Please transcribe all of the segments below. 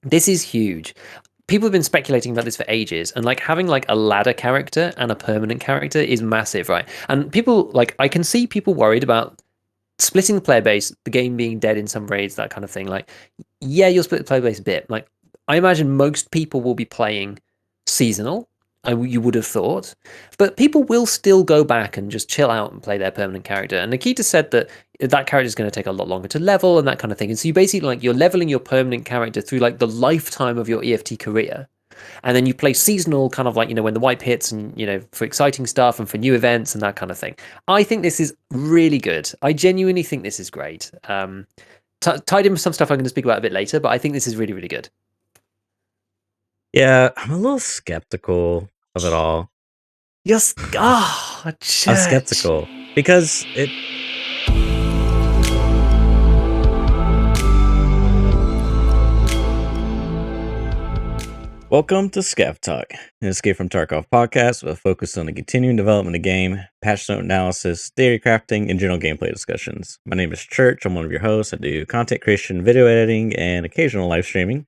This is huge. People have been speculating about this for ages, and like having like a ladder character and a permanent character is massive, right? And people like I can see people worried about splitting the player base, the game being dead in some raids, that kind of thing. Like, yeah, you'll split the player base a bit. Like, I imagine most people will be playing seasonal. You would have thought, but people will still go back and just chill out and play their permanent character. And Nikita said that that character is going to take a lot longer to level and that kind of thing. And so you basically like you're leveling your permanent character through like the lifetime of your EFT career. And then you play seasonal, kind of like, when the wipe hits and, for exciting stuff and for new events and that kind of thing. I think this is really good. I genuinely think this is great. Tied in with some stuff I'm going to speak about a bit later, but I think this is really, really good. Yeah, I'm a little skeptical of it all. Yes. I'm skeptical because it. Welcome to ScavTalk, an Escape from Tarkov podcast with a focus on the continuing development of the game, patch note analysis, theory crafting, and general gameplay discussions. My name is Church. I'm one of your hosts. I do content creation, video editing, and occasional live streaming.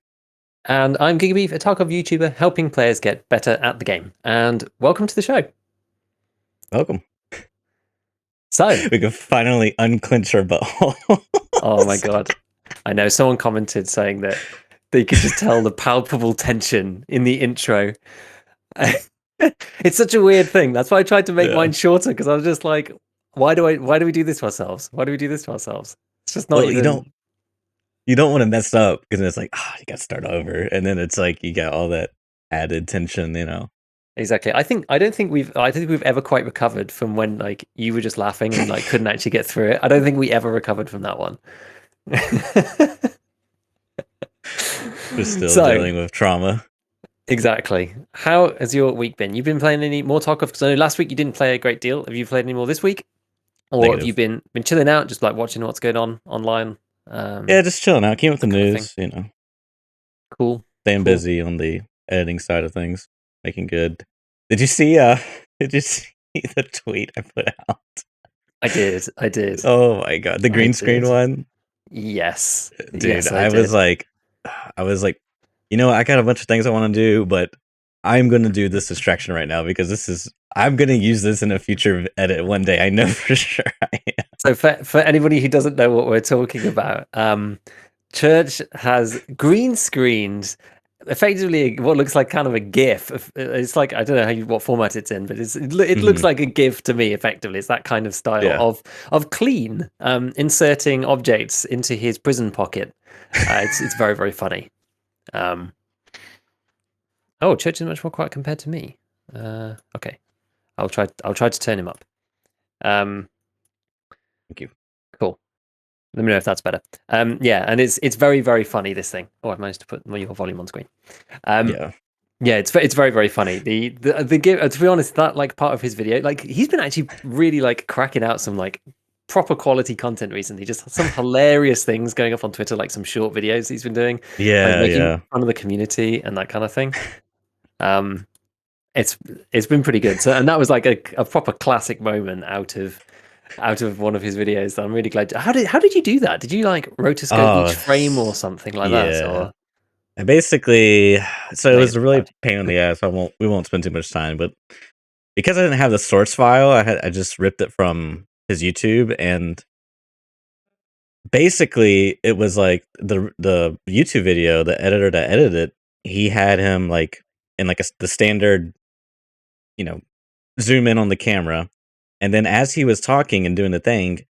And I'm GigaBeef, a Tarkov YouTuber, helping players get better at the game. And welcome to the show. Welcome. So we can finally unclench our butthole. Oh my god. I know, someone commented saying that they could just tell the palpable tension in the intro. It's such a weird thing. That's why I tried to make mine shorter, because I was just like, why do we do this to ourselves? Why do we do this to ourselves? It's just not even... You don't want to mess up, because it's like, you got to start over, and then it's like you got all that added tension, Exactly. I don't think we've ever quite recovered from when like you were just laughing and like couldn't actually get through it. I don't think we ever recovered from that one. We're still dealing with trauma. Exactly. How has your week been? You've been playing any more Tarkov? Because I know last week you didn't play a great deal. Have you played any more this week? Or have you been chilling out, just like watching what's going on online? Yeah, just chilling out. Keeping up with the news, Cool. Staying busy on the editing side of things, making good. Did you see the tweet I put out? I did. Oh my god, the green screen one? Yes. Dude, yes, I was like, I got a bunch of things I want to do, but I'm going to do this distraction right now because I'm going to use this in a future edit one day. I know for sure I am. So for anybody who doesn't know what we're talking about, Church has green screens, effectively what looks like kind of a GIF. It's like, I don't know what format it's in, but it looks like a GIF to me. Effectively, it's that kind of style of Klean inserting objects into his prison pocket. It's very, very funny. Oh, Church is much more quiet compared to me. Okay, I'll try to turn him up. Thank you. Cool. Let me know if that's better. Yeah, and it's very, very funny, this thing. Oh, I've managed to put your volume on screen. Yeah, it's very, very funny. The to be honest, that like part of his video, like he's been actually really like cracking out some like proper quality content recently. Just some hilarious things going up on Twitter, like some short videos he's been doing. Yeah, like, making fun of the community and that kind of thing. It's been pretty good. So, and that was like a proper classic moment out of one of his videos. That I'm really glad. How did you do that? Did you like rotoscope each frame or something like that? Or? And basically, so it was a really pain in the ass. We won't spend too much time, but because I didn't have the source file, I just ripped it from his YouTube, and basically it was like the YouTube video, the editor that edited it, he had him like in like the standard, zoom in on the camera, and then as he was talking and doing the thing,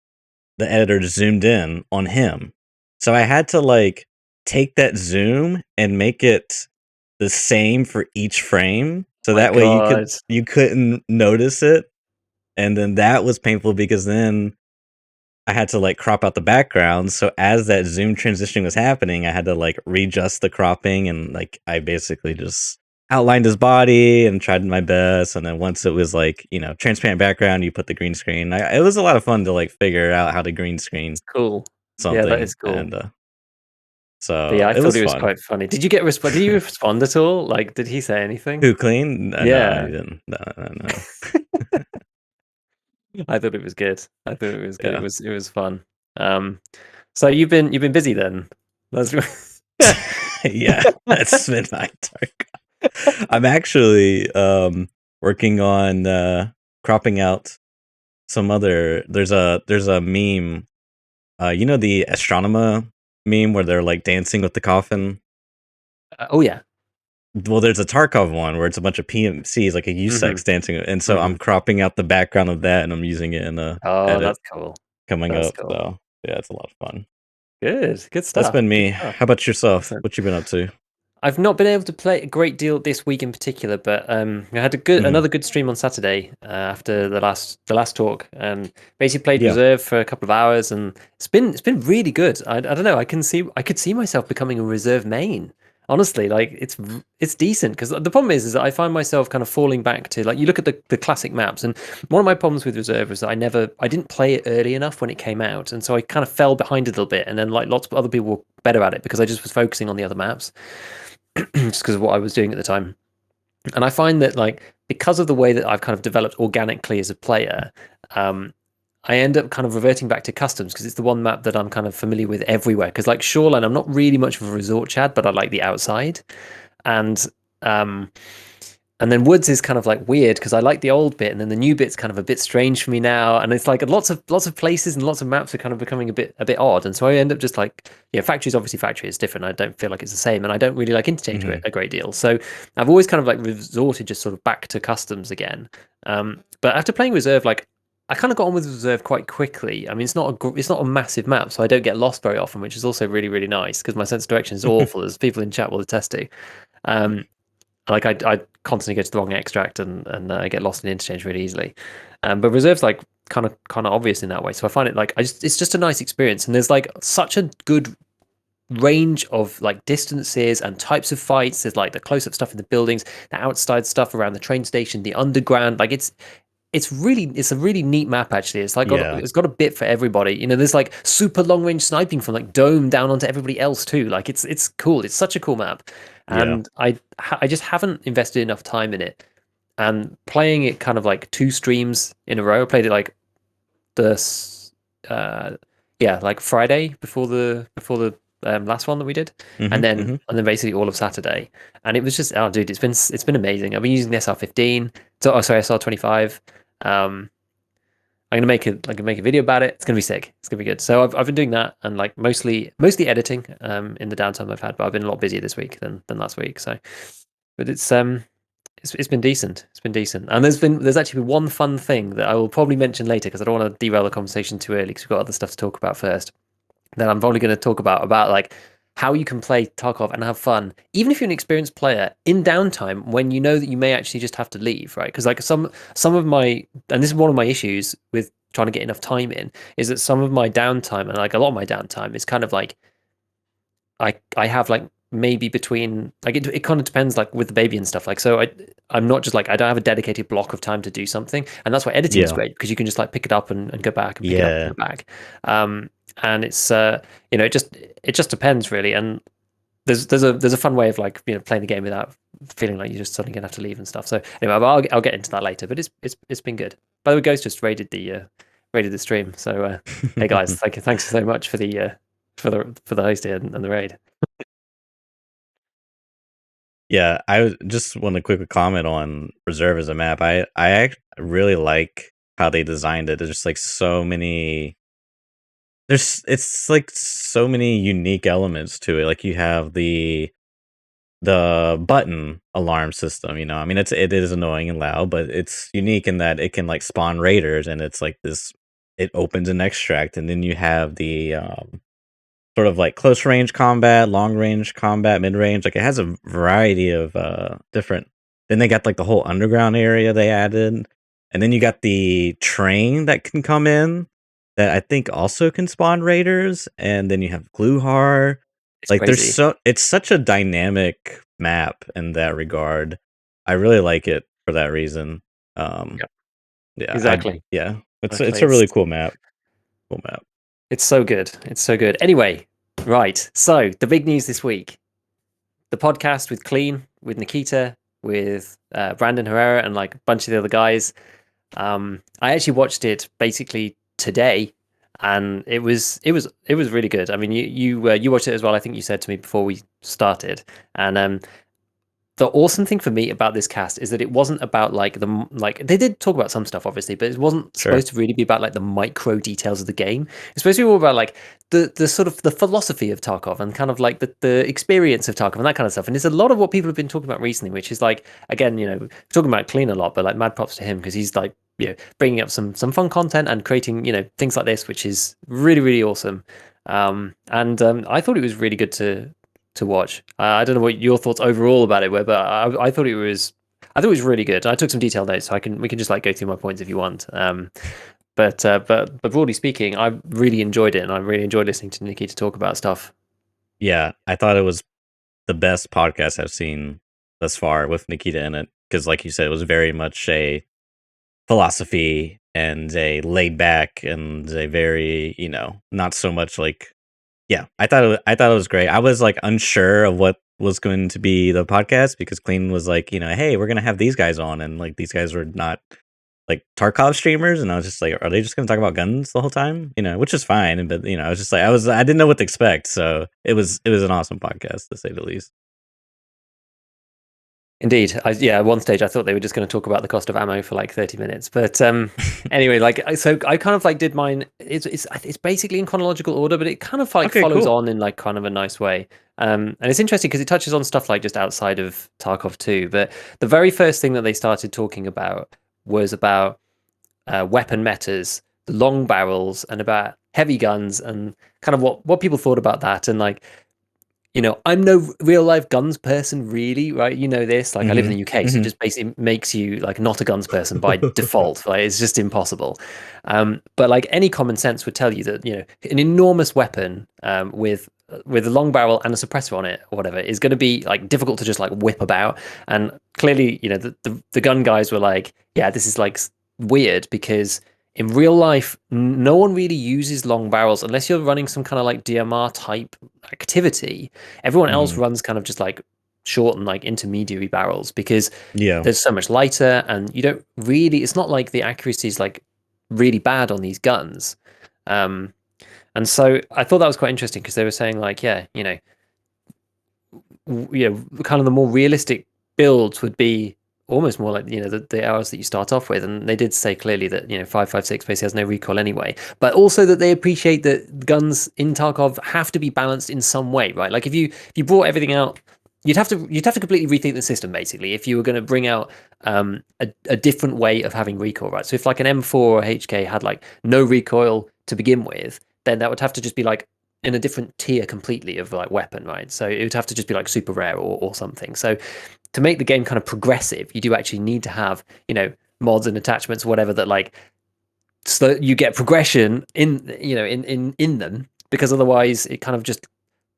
the editor just zoomed in on him. So I had to like take that zoom and make it the same for each frame, so that way you couldn't notice it. And then that was painful because then I had to like crop out the background. So as that zoom transition was happening, I had to like readjust the cropping, and like I basically just outlined his body and tried my best. And then once it was like, transparent background, you put the green screen. It was a lot of fun to like figure out how to green screen. Cool. Something. Yeah, that is cool. And, so but yeah, I thought it was quite funny. Did you did you respond at all? Like, did he say anything? Who, Klean? Yeah, no, he didn't. No. I thought it was good. I thought it was good. Yeah. It was fun. So you've been busy then. That's Yeah, that's Midnight Tarkov. I'm actually working on cropping out some other. There's a meme. You know the astronomer meme where they're like dancing with the coffin. Oh yeah. Well, there's a Tarkov one where it's a bunch of PMCs, like a Hmm. USEX dancing, and so Hmm. I'm cropping out the background of that, and I'm using it in a Oh, edit that's cool. coming That's up. cool. So yeah, it's a lot of fun. Good That's stuff. been Good me. stuff. How about yourself? Excellent. What you been up to? I've not been able to play a great deal this week in particular, but I had Mhm. another good stream on Saturday after the last talk, and basically played Yeah. reserve for a couple of hours, and it's been really good. I don't know. I could see myself becoming a reserve main. Honestly, like it's decent because the problem is that I find myself kind of falling back to like you look at the classic maps, and one of my problems with reserve was that I didn't play it early enough when it came out, and so I kind of fell behind a little bit, and then like lots of other people were better at it because I just was focusing on the other maps just because of what I was doing at the time. And I find that like because of the way that I've kind of developed organically as a player, um, I end up kind of reverting back to customs because it's the one map that I'm kind of familiar with everywhere. Because like Shoreline, I'm not really much of a resort chad, but I like the outside, and um, and then Woods is kind of like weird because I like the old bit, and then the new bit's kind of a bit strange for me now. And it's like lots of places and lots of maps are kind of becoming a bit odd. And so I end up just like, yeah, factory is obviously factory. It's different. I don't feel like it's the same, and I don't really like interchange Mhm. a great deal. So I've always kind of like resorted just sort of back to customs again. But after playing reserve, like I kind of got on with reserve quite quickly. I mean, it's not a massive map, so I don't get lost very often, which is also really really nice because my sense of direction is awful, as people in chat will attest to. Um, like I constantly go to the wrong extract and I get lost in interchange really easily. But reserve's like kind of obvious in that way. So I find it like it's just a nice experience, and there's like such a good range of like distances and types of fights. There's like the close up stuff in the buildings, the outside stuff around the train station, the underground. Like it's a really neat map actually. Yeah. It's got a bit for everybody. You know, there's like super long range sniping from like dome down onto everybody else too. Like it's cool. It's such a cool map, Yeah. and I just haven't invested enough time in it. And playing it kind of like two streams in a row. I played it like the uh yeah, like Friday before the last one that we did, and Mhm. then Mhm. and then basically all of Saturday, and it was just, oh dude, it's been amazing. I've been using the SR15, so oh sorry, SR25. um I'm gonna make a video about it. It's gonna be sick. It's gonna be good. So I've been doing that, and like mostly editing in the downtime I've had, but I've been a lot busier this week than last week. So, but it's been decent. It's been decent, and there's actually been one fun thing that I will probably mention later because I don't want to derail the conversation too early because we've got other stuff to talk about first. Then I'm probably going to talk about like how you can play Tarkov and have fun, even if you're an experienced player in downtime when you know that you may actually just have to leave, right? Because like some of my, and this is one of my issues with trying to get enough time in, is that some of my downtime and like a lot of my downtime is kind of like I have like maybe between like it kind of depends like with the baby and stuff, like so I'm not just like I don't have a dedicated block of time to do something, and that's why editing is Yeah. great because you can just like pick it up and go back and pick it up and Yeah. go back. And it's it just depends really, and there's a fun way of like playing the game without feeling like you're just suddenly gonna have to leave and stuff. So anyway, I'll get into that later, but it's been good. By the way, Ghost just raided the stream, so hey guys, thanks so much for the host here and the raid. Yeah, just want to quickly comment on Reserve as a map. Really like how they designed it. There's just like so many. It's like so many unique elements to it. Like you have the button alarm system. I mean, it is annoying and loud, but it's unique in that it can like spawn raiders, and it's like this. It opens an extract, and then you have the sort of like close range combat, long range combat, mid range. Like it has a variety of different. Then they got like the whole underground area they added, and then you got the train that can come in that I think also can spawn raiders, and then you have Gluhar. It's Like crazy. it's such a dynamic map in that regard. I really like it for that reason. Um, Yep, yeah, exactly. yeah, it's Exactly. a It's really cool map. Cool map. it's so good. It's so good. Anyway, right. So the big news this week: the podcast with Klean, with Nikita, with Brandon Herrera, and like a bunch of the other guys. I actually watched it basically today, and it was really good. I mean, you watched it as well. I think you said to me before we started, and the awesome thing for me about this cast is that it wasn't about like like they did talk about some stuff obviously, but it wasn't Sure. supposed to really be about like the micro details of the game. It's supposed to be more about like the sort of the philosophy of Tarkov and kind of like the experience of Tarkov and that kind of stuff. And it's a lot of what people have been talking about recently, which is like, again, talking about Klean a lot, but like mad props to him because he's like, bringing up some fun content and creating things like this, which is really really awesome. And I thought it was really good to watch. I don't know what your thoughts overall about it were, but I thought it was really good. I took some detailed notes, so we can just like go through my points if you want. But broadly speaking, I really enjoyed it, and I really enjoyed listening to Nikita talk about stuff. Yeah, I thought it was the best podcast I've seen thus far with Nikita in it because, like you said, it was very much a philosophy and a laid back and a very not so much like yeah. I thought it was great. I was like unsure of what was going to be the podcast because Clean was like hey, we're gonna have these guys on, and like these guys were not like Tarkov streamers, and I was just like, are they just gonna talk about guns the whole time? Which is fine, but I was just like, I didn't know what to expect, so it was an awesome podcast to say the least. Indeed, yeah. At one stage, I thought they were just going to talk about the cost of ammo for like 30 minutes, but anyway, like so, I kind of like did mine. It's basically in chronological order, but it kind of like Okay, follows cool. on in like kind of a nice way. And it's interesting because it touches on stuff like just outside of Tarkov too. But the very first thing that they started talking about was about weapon metas, the long barrels, and about heavy guns, and kind of what people thought about that, and like I'm no real life guns person, really, right? You know this. Like, I live in Mhm, the UK, so it mhm. just basically makes you like not a guns person by default. Like, it's just impossible. But like any common sense would tell you that an enormous weapon with a long barrel and a suppressor on it or whatever is going to be like difficult to just like whip about. And clearly, the gun guys were like, yeah, this is like weird because in real life, no one really uses long barrels unless you're running some kind of like DMR type activity. Everyone else Mhm. runs kind of just like short and like intermediary barrels because Yeah. there's so much lighter, and you don't really, it's not like the accuracy is like really bad on these guns. Um, and so I thought that was quite interesting because they were saying like, yeah, kind of the more realistic builds would be almost more like the hours that you start off with, and they did say clearly that 5.56 basically has no recoil anyway, but also that they appreciate that guns in Tarkov have to be balanced in some way, right? Like if you brought everything out, you'd have to completely rethink the system basically if you were going to bring out a different way of having recoil, right? So if like an M4 or HK had like no recoil to begin with, then that would have to just be like in a different tier completely of like weapon, right? So it would have to just be like super rare or something. So to make the game kind of progressive, you do actually need to have, mods and attachments, whatever, that like so that you get progression in them, because otherwise it kind of just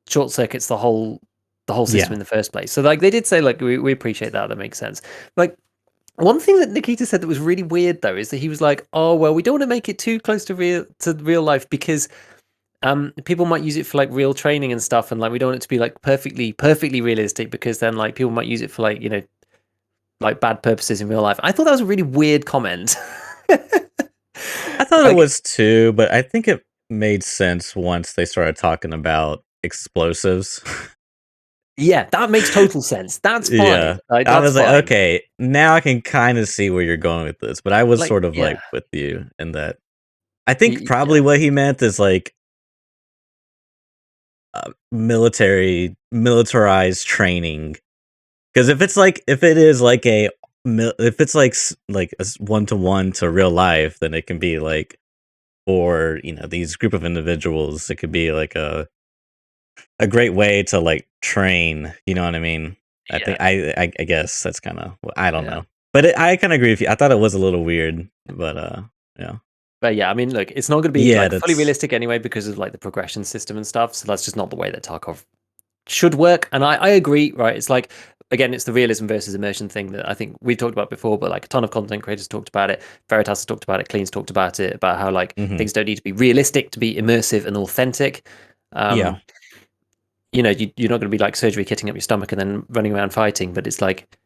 short circuits the whole system Yeah. in the first place. So like they did say like we appreciate that. That makes sense. Like one thing that Nikita said that was really weird though is that he was like, oh well, we don't want to make it too close to real life because people might use it for like real training and stuff, and like we don't want it to be like perfectly realistic because then like people might use it for like like bad purposes in real life. I thought that was a really weird comment. I thought it Like, was too, but I think it made sense once they started talking about explosives. yeah, that makes total sense. That's fine. Yeah. Like, I that's was like, fine. okay, now I can kind of see where you're going with this, but I was Like, sort of yeah, like with you in that. I think yeah, probably what he meant is like militarized training. Because if it is like if it's like like a 1-to-1 to real life, then it can be like for these group of individuals, it could be like a great way to like train. You know what I mean? I think yeah, I guess that's kind of I don't yeah. know, but I kind of agree with you. I thought it was a little weird, but yeah, But yeah, I mean, look, it's not going to be yeah, like fully that's realistic anyway because of like the progression system and stuff. So that's just not the way that Tarkov should work. And I agree, right? It's like, again, it's the realism versus immersion thing that I think we've talked about before, but like a ton of content creators talked about it. Veritas has talked about it. Cleans talked about it, about how like hmm things don't need to be realistic to be immersive and authentic. yeah, Um, you're not going to be like surgery kitting up your stomach and then running around fighting, but it's like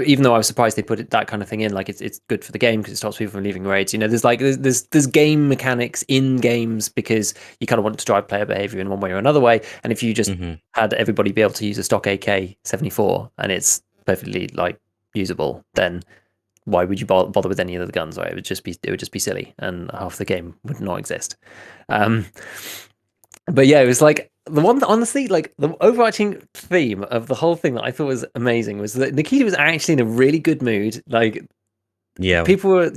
even though I was surprised they that kind of thing in, like it's good for the game because it stops people from leaving raids. You know, there's game mechanics in games because you kind of want to drive player behavior in one way or another way. And if you just had everybody be able to use a stock AK-74 and it's perfectly like usable, then why would you bother with any of the guns? Right? It would just be silly, and half the game would not exist. Um, but yeah, it was like the one that honestly, like the overarching theme of the whole thing that I thought was amazing was that Nikita was actually in a really good mood. Like Yeah. people were,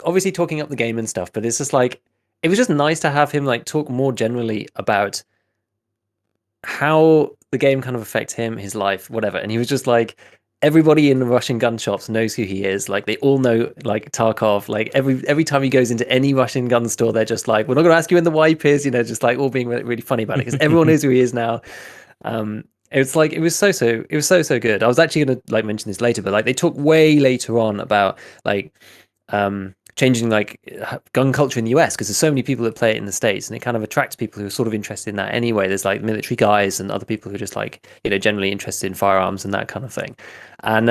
obviously talking up the game and stuff, but it's just like it was just nice to have him like talk more generally about how the game kind of affects him, his life, whatever. And he was just like, everybody in the Russian gun shops knows who he is. Like they all know like Tarkov. Like every time he goes into any Russian gun store, they're just like, we're not going to ask you when the wipe is, just like all being really, really funny about it because everyone knows who he is now. It's like it was so good. I was actually going to like mention this later, but like they talk way later on about like changing like gun culture in the US because there's so many people that play it in the States and it kind of attracts people who are sort of interested in that anyway. There's like military guys and other people who are just like, generally interested in firearms and that kind of thing. And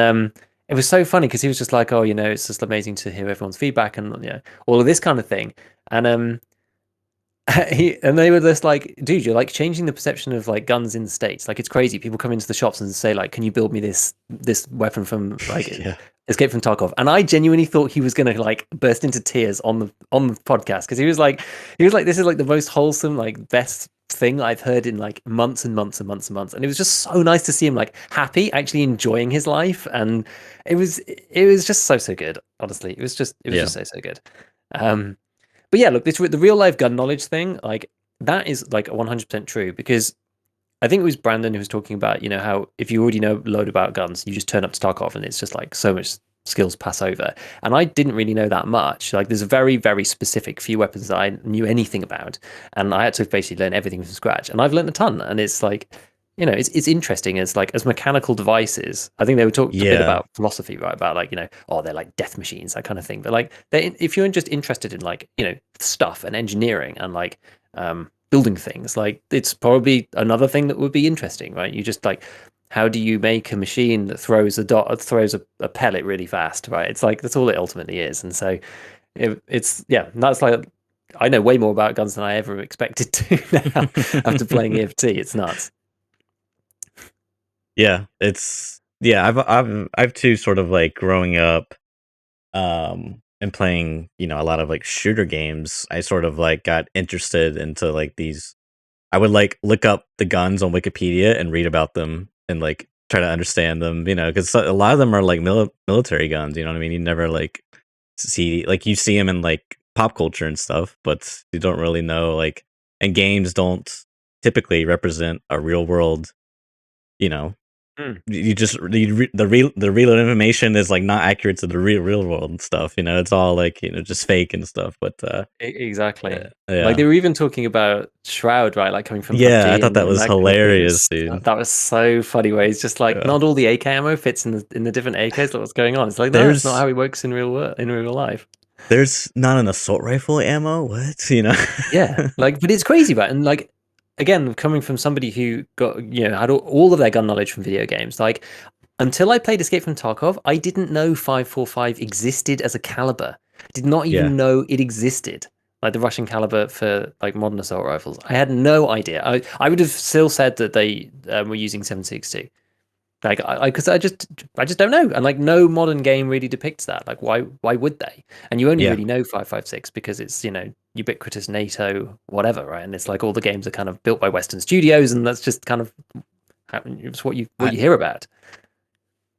it was so funny because he was just like, oh, it's just amazing to hear everyone's feedback and all of this kind of thing. And and they were just like, dude, you're like changing the perception of like guns in the States. Like it's crazy. People come into the shops and say like, can you build me this weapon from like Yeah. Escape from Tarkov? And I genuinely thought he was gonna like burst into tears on the podcast because he was like, this is like the most wholesome, like best thing I've heard in like months and months and months and months. And it was just so nice to see him like happy, actually enjoying his life. And it was just so good. Honestly, it was just so good. But yeah, look, the real life gun knowledge thing, like that is like 100% true because I think it was Brandon who was talking about, how if you already know a load about guns, you just turn up to Tarkov and it's just like so much skills pass over. And I didn't really know that much. Like there's a very, very specific few weapons that I knew anything about. And I had to basically learn everything from scratch. And I've learned a ton. And it's like, it's interesting as like as mechanical devices. I think they were talked a bit Yeah. about philosophy, right? About like, oh, they're like death machines, that kind of thing. But like if you're just interested in like, stuff and engineering and like building things, like it's probably another thing that would be interesting, right? You just like, how do you make a machine that throws a pellet really fast, right? It's like that's all it ultimately is. And so it's that's like I know way more about guns than I ever expected to now after playing EFT. It's nuts. Yeah, I've too sort of like growing up and playing, a lot of like shooter games. I sort of like got interested into like these. I would like look up the guns on Wikipedia and read about them and like try to understand them, because a lot of them are like military guns, you know what I mean? You never like you see them in like pop culture and stuff, but you don't really know like, and games don't typically represent a real world, you know, you just the real information is like not accurate to the real world and stuff. It's all like just fake and stuff. But Exactly. Like yeah, they were even talking about Shroud, right? Like coming from yeah, I PUBG thought that and was that kind of thing. hilarious, dude. That was so funny. Where he's just like, Yeah. not all the AK ammo fits in the different AKs. Like, what's going on? It's like, no, that's not There's how it works in real life. there's not an assault rifle ammo. What Yeah, like, but it's crazy, right? And like, again, coming from somebody who got had all of their gun knowledge from video games, like until I played Escape from Tarkov, I didn't know 545 existed as a caliber. I did not Yeah, even know it existed. Like the Russian caliber for like modern assault rifles. I had no idea. I would have still said that they were using 7.62. Like because I just don't know. And like no modern game really depicts that. Like why would they? And you only yeah. really know 5.56 because it's, ubiquitous NATO, whatever, right? And it's like all the games are kind of built by Western studios, and that's just kind of it's what you I hear about.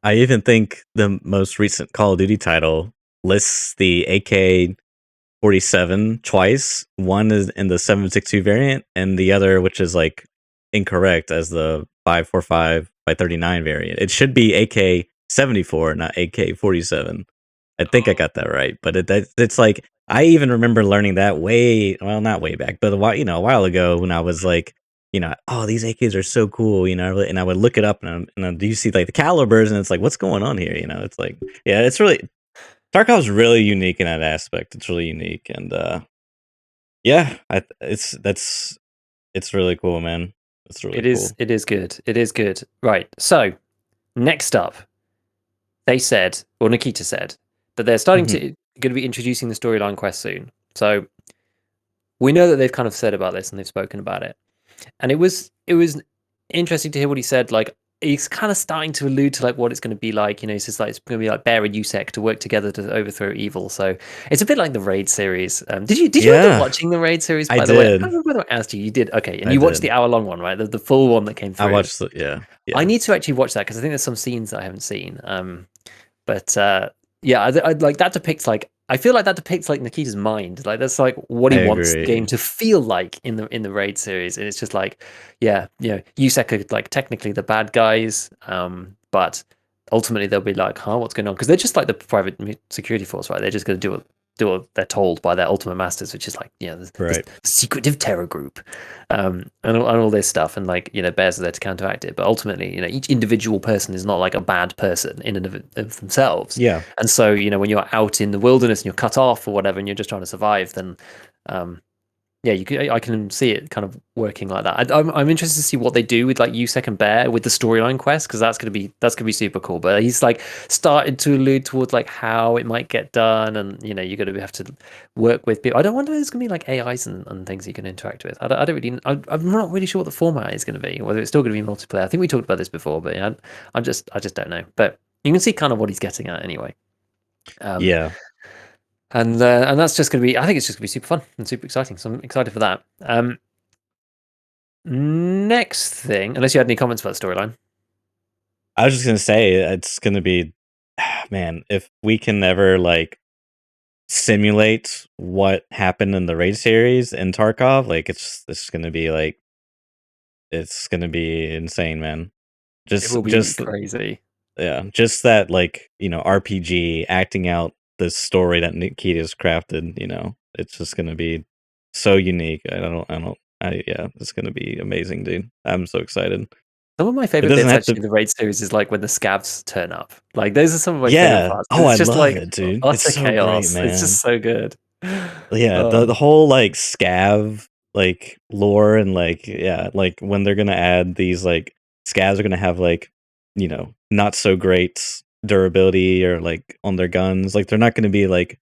I even think the most recent Call of Duty title lists the AK-47 twice. One is in the 7.62 variant, and the other, which is like incorrect, as the 5.45 by 39 variant. It should be AK-74, not AK-47. I think I got that right, but it's like I even remember learning that not way back, but a while ago when I was like, oh, these AKs are so cool, and I would look it up and do you see like the calibers and it's like, what's going on here? It's like, yeah, it's really Tarkov's really unique in that aspect. It's really unique, and yeah, it's really cool, man. It's really It is cool. it is good. It is good. Right. So, next up, they said, or Nikita said, that they're starting Mhm. to going to be introducing the storyline quest soon. So we know that they've kind of said about this and they've spoken about it. And it was interesting to hear what he said. Like he's kind of starting to allude to like what it's going to be like. You know, he says like it's going to be like Bear and USEC to work together to overthrow evil. So it's a bit like the Raid series. Did you end up Yeah, watching the Raid series? I By the way, I did. can't remember whether I asked you. You did. Okay, and I you watched the did. hour-long one, right? The full one that came I through. watched the yeah, I yeah. need to actually watch that because I think there's some scenes that I haven't seen. But yeah, I'd like that depicts like I feel like that depicts like Nikita's mind. Like that's like what I he wants the game agree. to feel like in the Raid series. And it's just like, yeah, you know, USEC are like technically the bad guys, but ultimately they'll be like, huh, what's going on? Because they're just like the private security force, right? They're just going to do what they're told by their ultimate masters, which is like, you know, this Right. secretive terror group, and all this stuff, and like, you know, bears are there to counteract it. But ultimately, you know, each individual person is not like a bad person in and of themselves. Yeah. And so, you know, when you're out in the wilderness and you're cut off or whatever, and you're just trying to survive, then um, yeah, I can see it kind of working like that. I'm interested to see what they do with like USEC and Bear with the storyline quest, because that's gonna be super cool. But he's like started to allude towards like how it might get done, and you know you're gonna have to work with people. I don't wonder if there's gonna be like AIs and things you can interact with. I don't really. I'm not really sure what the format is gonna be. Whether it's still gonna be multiplayer. I think we talked about this before, but yeah, I just don't know. But you can see kind of what he's getting at anyway. Um, Yeah. and that's just going to be. I think it's just going to be super fun and super exciting. So I'm excited for that. Next thing, unless you had any comments about the storyline. I was just gonna say it's gonna be man, if we can ever like simulate what happened in the raid series in Tarkov, like it's gonna be like it's gonna be insane, man. It Just will be just crazy. yeah, just that like, RPG acting out this story that Nikita's crafted, it's just gonna be so unique. Yeah, it's gonna be amazing, dude. I'm so excited. Some of my It favorite doesn't bits have actually to in the raid series is like when the scavs turn up. Like those are some of my favorite Yeah. parts. Oh, It's I just love like it, dude. It's utter so great, chaos. It's man. just so good. Yeah, the Oh, whole like scav like lore and like yeah, like when they're gonna add these like scavs are gonna have like, not so great durability or like on their guns. Like they're not gonna be like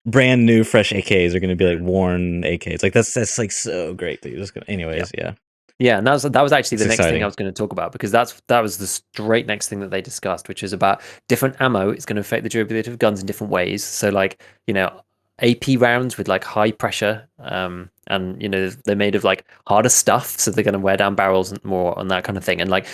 brand new fresh AKs. They're gonna be like worn AKs. Like that's like so great that you're just gonna yeah. anyways, yeah. Yeah, and that was actually It's the next thing I exciting. was going to talk about, because that was the straight next thing that they discussed, which is about different ammo. It's going to affect the durability of guns in different ways. So like, you know, AP rounds with like high pressure, and you know they're made of like harder stuff, so they're going to wear down barrels and more on that kind of thing. And like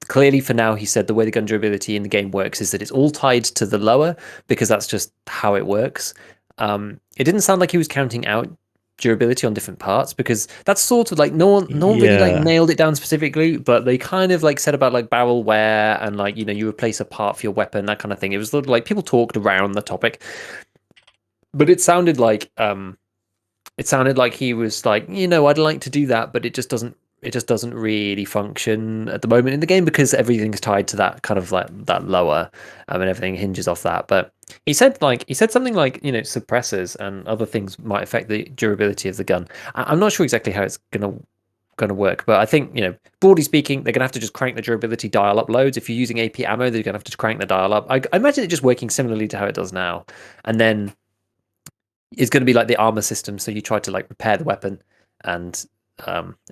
clearly for now, he said the way the gun durability in the game works is that it's all tied to the lower, because that's just how it works. It didn't sound like he was counting out durability on different parts, because that's sort of like no one really like Yeah. nailed it down specifically, but they kind of like said about like barrel wear and like, you know, you replace a part for your weapon, that kind of thing. It was sort of like people talked around the topic, but it sounded like he was like, you know, I'd like to do that, but it just doesn't really function at the moment in the game, because everything's tied to that kind of like that lower, and everything hinges off that. But he said something like, you know, suppressors and other things might affect the durability of the gun. I'm not sure exactly how it's gonna work, but I think, you know, broadly speaking, they're gonna have to just crank the durability dial up loads. If you're using AP ammo, they're gonna have to crank the dial up. I imagine it just working similarly to how it does now, and then it's going to be like the armor system. So you try to like repair the weapon, and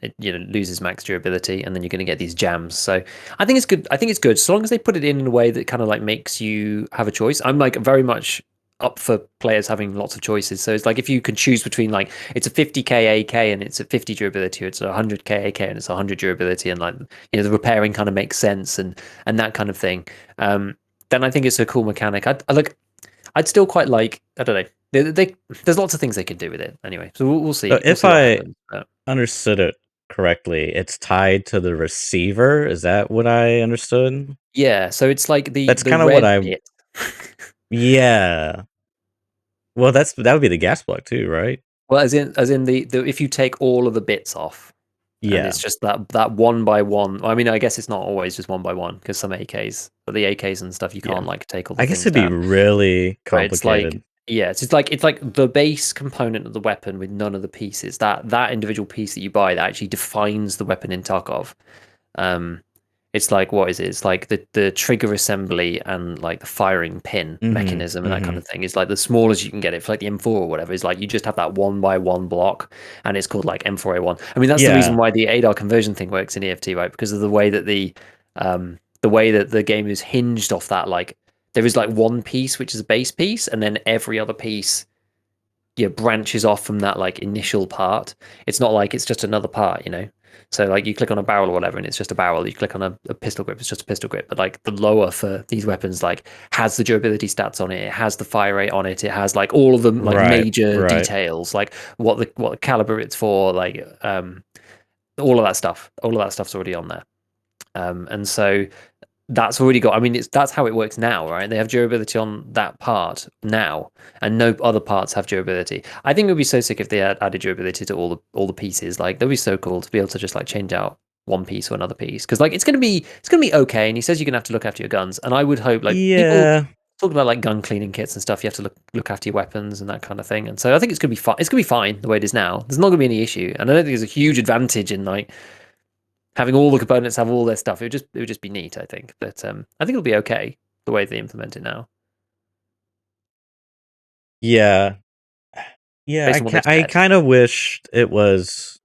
it, you know, loses max durability, and then you're going to get these jams. So I think it's good. I think it's good, so long as they put it in a way that kind of like makes you have a choice. I'm like very much up for players having lots of choices. So it's like if you can choose between like it's a 50k AK and it's a 50 durability, or it's a 100k AK and it's a 100 durability, and like, you know, the repairing kind of makes sense, and that kind of thing. Then I think it's a cool mechanic. I'd still quite like. I don't know. There's lots of things they can do with it. Anyway, so we'll So see. We'll if see what I happens. understood it correctly, it's tied to the receiver. Is that what I understood? Yeah, so it's like the That's the kind of what red I bit. yeah. Well, that would be the gas plug too, right? Well, as in the if you take all of the bits off, and Yeah. it's just that one by one. I mean, I guess it's not always just one by one, because some AKs, but the AKs and stuff, you Yeah. can't like take all the I guess things it'd be down. really But it's like, complicated. yeah, it's like the base component of the weapon with none of the pieces. That individual piece that you buy that actually defines the weapon in Tarkov. Um, It's like, what is it? It's like the trigger assembly and like the firing pin Mm-hmm. mechanism and that kind Mm-hmm. of thing is like the smallest you can get it for like the M4 or whatever. Is like you just have that 1x1 block, and it's called like M4A1. I mean, that's the reason Yeah. why the ADAR conversion thing works in EFT, right? Because of the way that the game is hinged off that. Like there is like one piece which is a base piece, and then every other piece branches off from that like initial part. It's not like it's just another part, you know. So like you click on a barrel or whatever and it's just a barrel. You click on a pistol grip, it's just a pistol grip. But like the lower for these weapons like has the durability stats on it, it has the fire rate on it, it has like all of the like Right. major Right. details, like what caliber it's for, like all of that stuff. All of that stuff's already on there. And so that's already got. I mean, that's how it works now, right? They have durability on that part now, and no other parts have durability. I think it would be so sick if they had added durability to all the pieces. Like, that'd be so cool to be able to just like change out one piece or another piece, because like it's gonna be okay. And he says you're gonna have to look after your guns, and I would hope like people Yeah. talk about like gun cleaning kits and stuff. You have to look after your weapons and that kind of thing. And so I think it's gonna be fine. It's gonna be fine the way it is now. There's not gonna be any issue, and I don't think there's a huge advantage in like having all the components have all their stuff. It would just be neat, I think. But I think it'll be okay the way they implement it now, Yeah. Yeah. based on what they've I said. kind of wished it was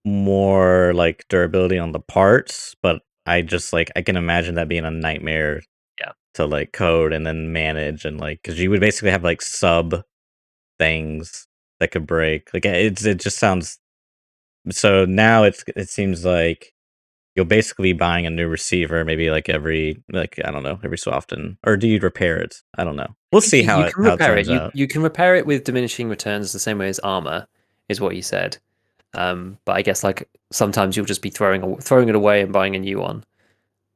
more like durability on the parts, but I just like I can imagine that being a nightmare Yeah. to like code and then manage and like because you would basically have like sub things that could break. Like it just sounds so now it seems like you'll basically be buying a new receiver maybe like every like I don't know every so often or do you repair it? I don't know. I We'll think see you can how it repair it. turns You out. you can repair it with diminishing returns the same way as armor, is what you said. But I guess like sometimes you'll just be throwing it away and buying a new one.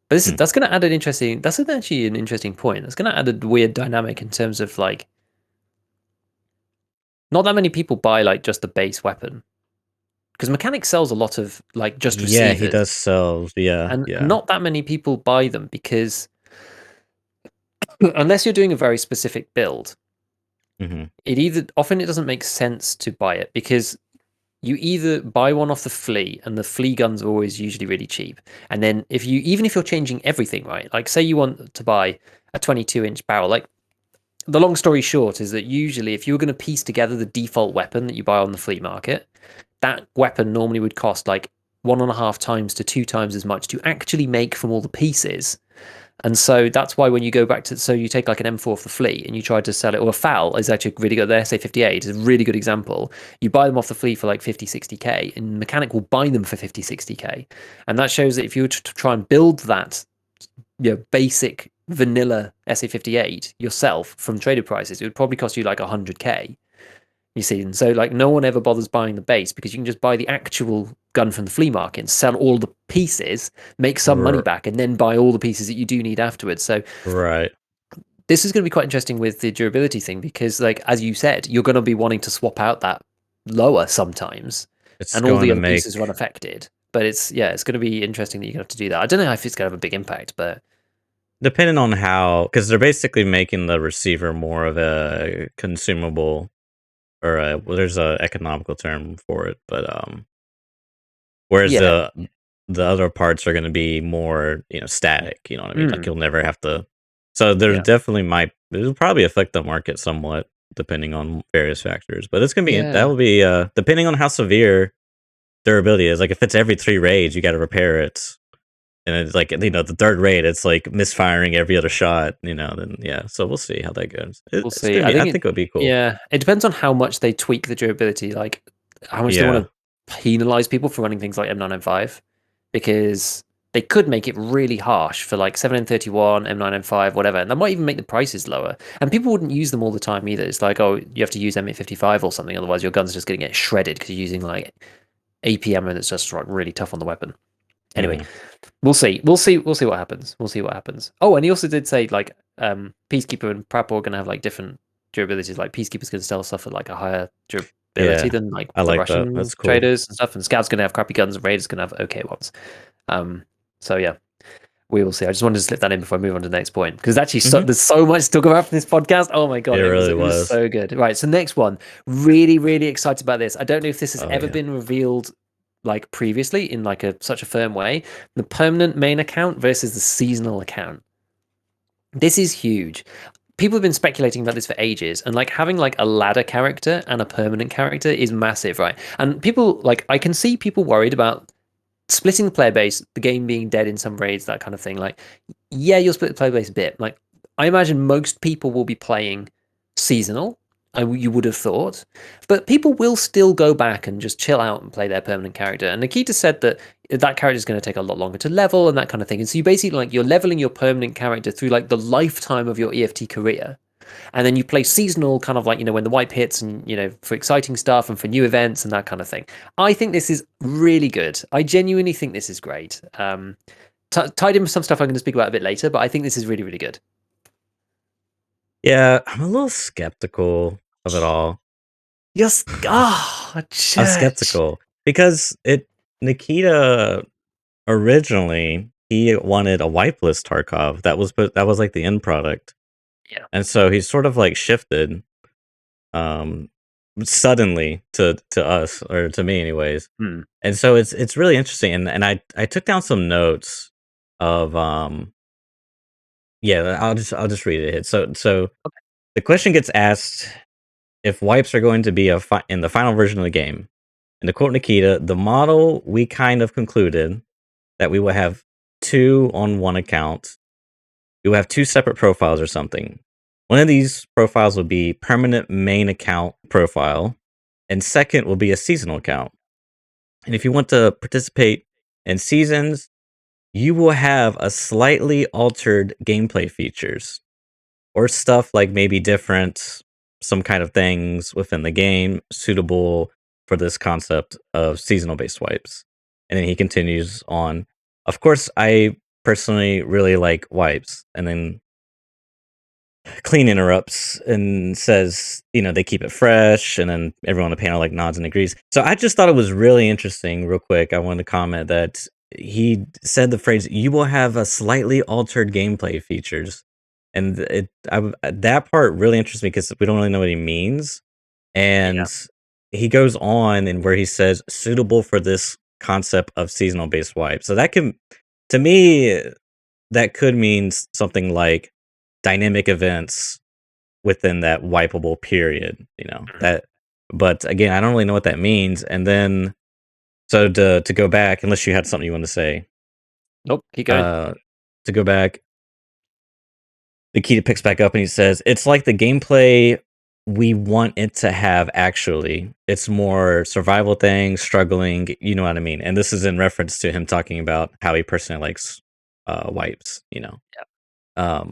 But Hmm. that's going to add an interesting. That's actually an interesting point. That's going to add a weird dynamic in terms of like not that many people buy like just the base weapon, because Mechanic sells a lot of like just Yeah, he receivers, does sell. Yeah, and yeah. not that many people buy them because unless you're doing a very specific build, Hmm. it doesn't make sense to buy it, because you either buy one off the flea, and the flea guns are always usually really cheap. And then even if you're changing everything, right? Like say you want to buy a 22-inch barrel, like the long story short is that usually if you were going to piece together the default weapon that you buy on the flea market, that weapon normally would cost like 1.5 times to 2 times as much to actually make from all the pieces. And so that's why when you go back to, so you take like an M4 off the fleet and you try to sell it, or a FAL is actually really good. The SA58 is a really good example. You buy them off the fleet for like 50, 60K, and Mechanic will buy them for 50, 60K. And that shows that if you were to try and build that basic vanilla SA58 yourself from traded prices, it would probably cost you like 100K. You see, and so like no one ever bothers buying the base, because you can just buy the actual gun from the flea market and sell all the pieces, make some money back, and then buy all the pieces that you do need afterwards. So Right. this is going to be quite interesting with the durability thing, because like as you said, you're going to be wanting to swap out that lower sometimes, It's and all going the to other make pieces are unaffected. But it's going to be interesting that you're going to have to do that. I don't know if it's going to have a big impact, but depending on how because they're basically making the receiver more of a consumable or well, there's a economical term for it, but whereas yeah, the other parts are going to be more static. You know what I mean? Like mm, you'll never have to. So there yeah, definitely might it'll probably affect the market somewhat depending on various factors, but it's gonna be that yeah. will be depending on how severe durability is. Like if it's every 3 raids, you got to repair it. And it's like the third raid, it's like misfiring every other shot. Then yeah. So we'll see how that goes. We'll It's see. gonna I be. I think think it'll be cool. it depends on how much they tweak the durability, like how much they Yeah. want to penalize people for running things like M995, because they could make it really harsh for like 7N31, M995, whatever, and that might even make the prices lower. And people wouldn't use them all the time either. It's like, oh, you have to use M855 or something, otherwise your gun's just going to get shredded because you're using like AP ammo that's just like really tough on the weapon. Anyway, Hmm. we'll see. We'll see what happens. We'll see what happens. Oh, and he also did say like Peacekeeper and Prep are gonna have like different durabilities. Like Peacekeeper's gonna still suffer like a higher durability Yeah. than like I the like that. Russian That's cool. traders and stuff. And Scout's gonna have crappy guns, and Raiders gonna have okay ones. So yeah, we will see. I just wanted to slip that in before I move on to the next point, because actually Hmm. there's so much to talk about for this podcast. Oh my It god, it was really it was was. so good. Right, so next one, really excited about this. I don't know if this has Oh ever yeah. been revealed like previously in like such a firm way, the permanent main account versus the seasonal account. This is huge. People have been speculating about this for ages, and like having like a ladder character and a permanent character is massive, right? And people like I can see people worried about splitting the player base, the game being dead in some raids, that kind of thing. Like, yeah, you'll split the player base a bit. Like, I imagine most people will be playing seasonal. You would have thought, but people will still go back and just chill out and play their permanent character. And Nikita said that that character is going to take a lot longer to level and that kind of thing. And so you basically like you're leveling your permanent character through like the lifetime of your EFT career, and then you play seasonal kind of like when the wipe hits and for exciting stuff and for new events and that kind of thing. I think this is really good. I genuinely think this is great. Tied in with some stuff I'm going to speak about a bit later, but I think this is really, really good. Yeah, I'm a little skeptical of it all. Yes. I'm skeptical because Nikita originally he wanted a wipeless Tarkov. That was like the end product. Yeah. And so he sort of like shifted suddenly to us, or to me anyways. And so it's really interesting, and I took down some notes of yeah, I'll just read it. So Okay. the question gets asked if wipes are going to be in the final version of the game. And to quote Nikita, the model we kind of concluded that we will have 2 on one account. We will have 2 separate profiles or something. One of these profiles will be permanent main account profile, and second will be a seasonal account. And if you want to participate in seasons, you will have a slightly altered gameplay features or stuff like maybe different some kind of things within the game suitable for this concept of seasonal based wipes. And then he continues on. Of course, I personally really like wipes. And then Klean interrupts and says, they keep it fresh. And then everyone on the panel like nods and agrees. So I just thought it was really interesting. Real quick, I wanted to comment that he said the phrase, "You will have a slightly altered gameplay features." And that part really interests me because we don't really know what he means. Yeah. And he goes on and where he says suitable for this concept of seasonal based wipe. So that can, to me, that could mean something like dynamic events within that wipeable period, that. But again, I don't really know what that means. And then, so to go back, unless you had something you want to say, Nope. Keep going. to go back, Nikita picks back up and he says, "It's like the gameplay we want it to have, actually. It's more survival thing, struggling, you know what I mean?" And this is in reference to him talking about how he personally likes wipes, Yeah.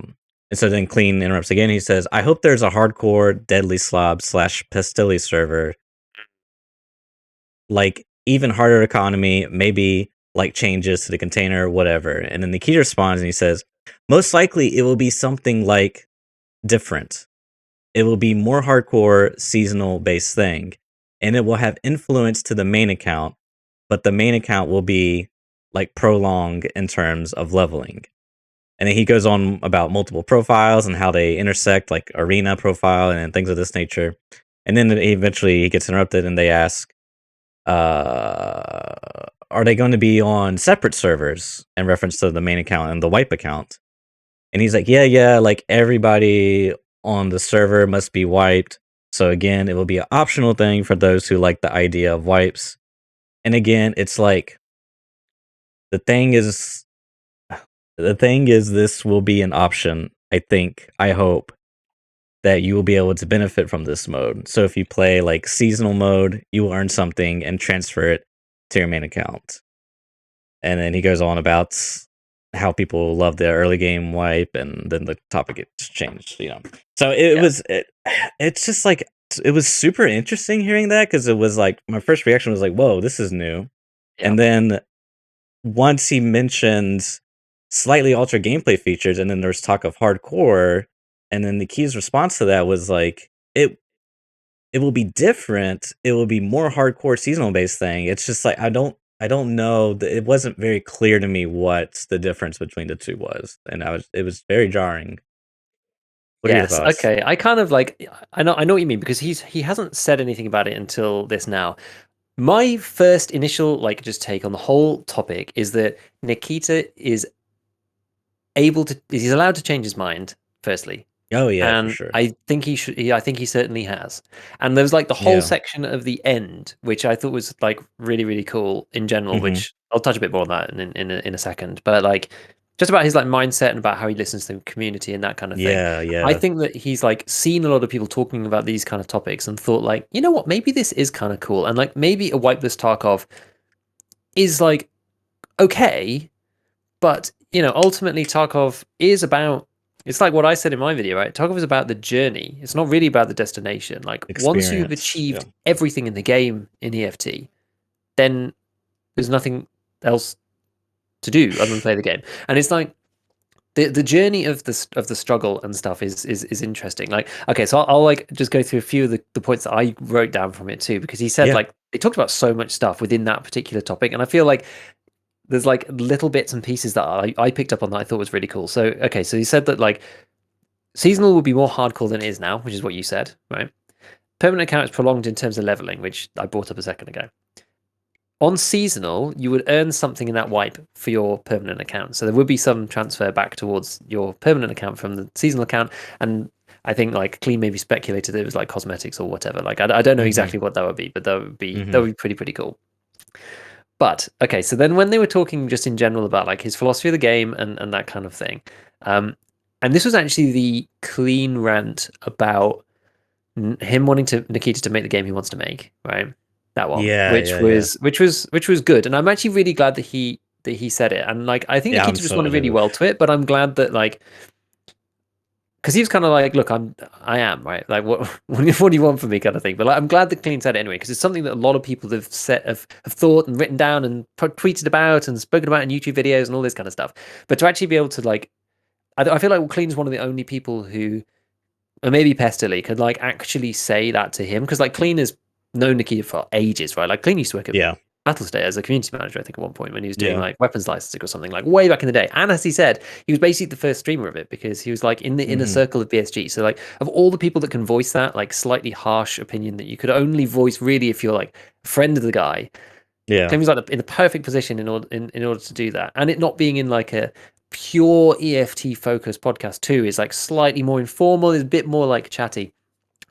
And so then Clean interrupts again. He says, "I hope there's a hardcore Deadly Slob / Pestilly server. Like, even harder economy, maybe like changes to the container, whatever." And then Nikita responds and he says, "Most likely it will be something like different. It will be more hardcore seasonal based thing, and it will have influence to the main account, but the main account will be like prolonged in terms of leveling." And then he goes on about multiple profiles and how they intersect, like arena profile and things of this nature. And then eventually he gets interrupted and they ask, are they going to be on separate servers in reference to the main account and the wipe account? And he's like, yeah, like everybody on the server must be wiped. So again, it will be an optional thing for those who like the idea of wipes. And again, it's like the thing is this will be an option. I hope that you will be able to benefit from this mode. So if you play like seasonal mode, you will earn something and transfer it to your main account. And then he goes on about how people love the early game wipe, and then the topic gets changed. So it's just like, it was super interesting hearing that, because it was like, my first reaction was like, whoa, this is new. Yeah. And then once he mentioned slightly altered gameplay features, and then there's talk of hardcore, and then the key's response to that was like, it will be different. It will be more hardcore seasonal based thing. It's just like, I don't know. It wasn't very clear to me what the difference between the two was, and it was very jarring. What are your Yes. thoughts? Okay. I kind of like I know what you mean, because he hasn't said anything about it until this now. My first initial like just take on the whole topic is that Nikita is he's allowed to change his mind, firstly. Oh yeah, for And sure. I think he should. I think he certainly has. And there was like the whole Yeah. section of the end, which I thought was like really, really cool in general. Hmm. Which I'll touch a bit more on that in a second. But like, just about his like mindset and about how he listens to the community and that kind of thing. Yeah, I yeah. think that he's like seen a lot of people talking about these kind of topics and thought like, you know what, maybe this is kind of cool. And like maybe a wipeless Tarkov is like okay, but ultimately Tarkov is about, it's like what I said in my video, right? Tarkov is about the journey. It's not really about the destination. Like once you've Experience. Yeah. achieved everything in the game in EFT, then there's nothing else to do other than play the game. And it's like the journey of the struggle and stuff is interesting. Like, okay, so I'll like just go through a few of the points that I wrote down from it too, because he said Yeah. like they talked about so much stuff within that particular topic, and I feel like there's like little bits and pieces that I picked up on that I thought was really cool. So okay, so he said that like seasonal will be more hardcore than it is now, which is what you said, right? Permanent account is prolonged in terms of leveling, which I brought up a second ago. On seasonal, you would earn something in that wipe for your permanent account. So there would be some transfer back towards your permanent account from the seasonal account. And I think like Klean maybe speculated it was like cosmetics or whatever. Like I don't know Hmm. exactly what that would be, but that Hmm. would be pretty cool. But okay, so then when they were talking just in general about like his philosophy of the game and that kind of thing, um, and this was actually the clean rant about him wanting to Nikita to make the game he wants to make, right? That one, Yeah, which yeah, yeah. was which was good, and I'm actually really glad that he said it, and like I think Yeah, I'm Nikita so responded really well to it, but I'm glad that like because he was kind of like, look, I am right. Like, what do you want from me, kind of thing. But like, I'm glad that Clean said it anyway, because it's something that a lot of people have thought and written down and tweeted about and spoken about in YouTube videos and all this kind of stuff. But to actually be able to like, I feel like Clean's one of the only people who, or maybe Pesterly, could like actually say that to him, because like Clean has known Nikita for ages, right? Like Clean used to work at yeah. Battlestate as a community manager, I think, at one point when he was doing Yeah. like weapons licensing or something, like way back in the day. And as he said, he was basically the first streamer of it because he was like in the inner Hmm. circle of BSG. So like of all the people that can voice that like slightly harsh opinion that you could only voice really if you're like a friend of the guy, Yeah. Clem was like in the perfect position in order to do that. And it not being in like a pure EFT focused podcast too is like slightly more informal, is a bit more like chatty.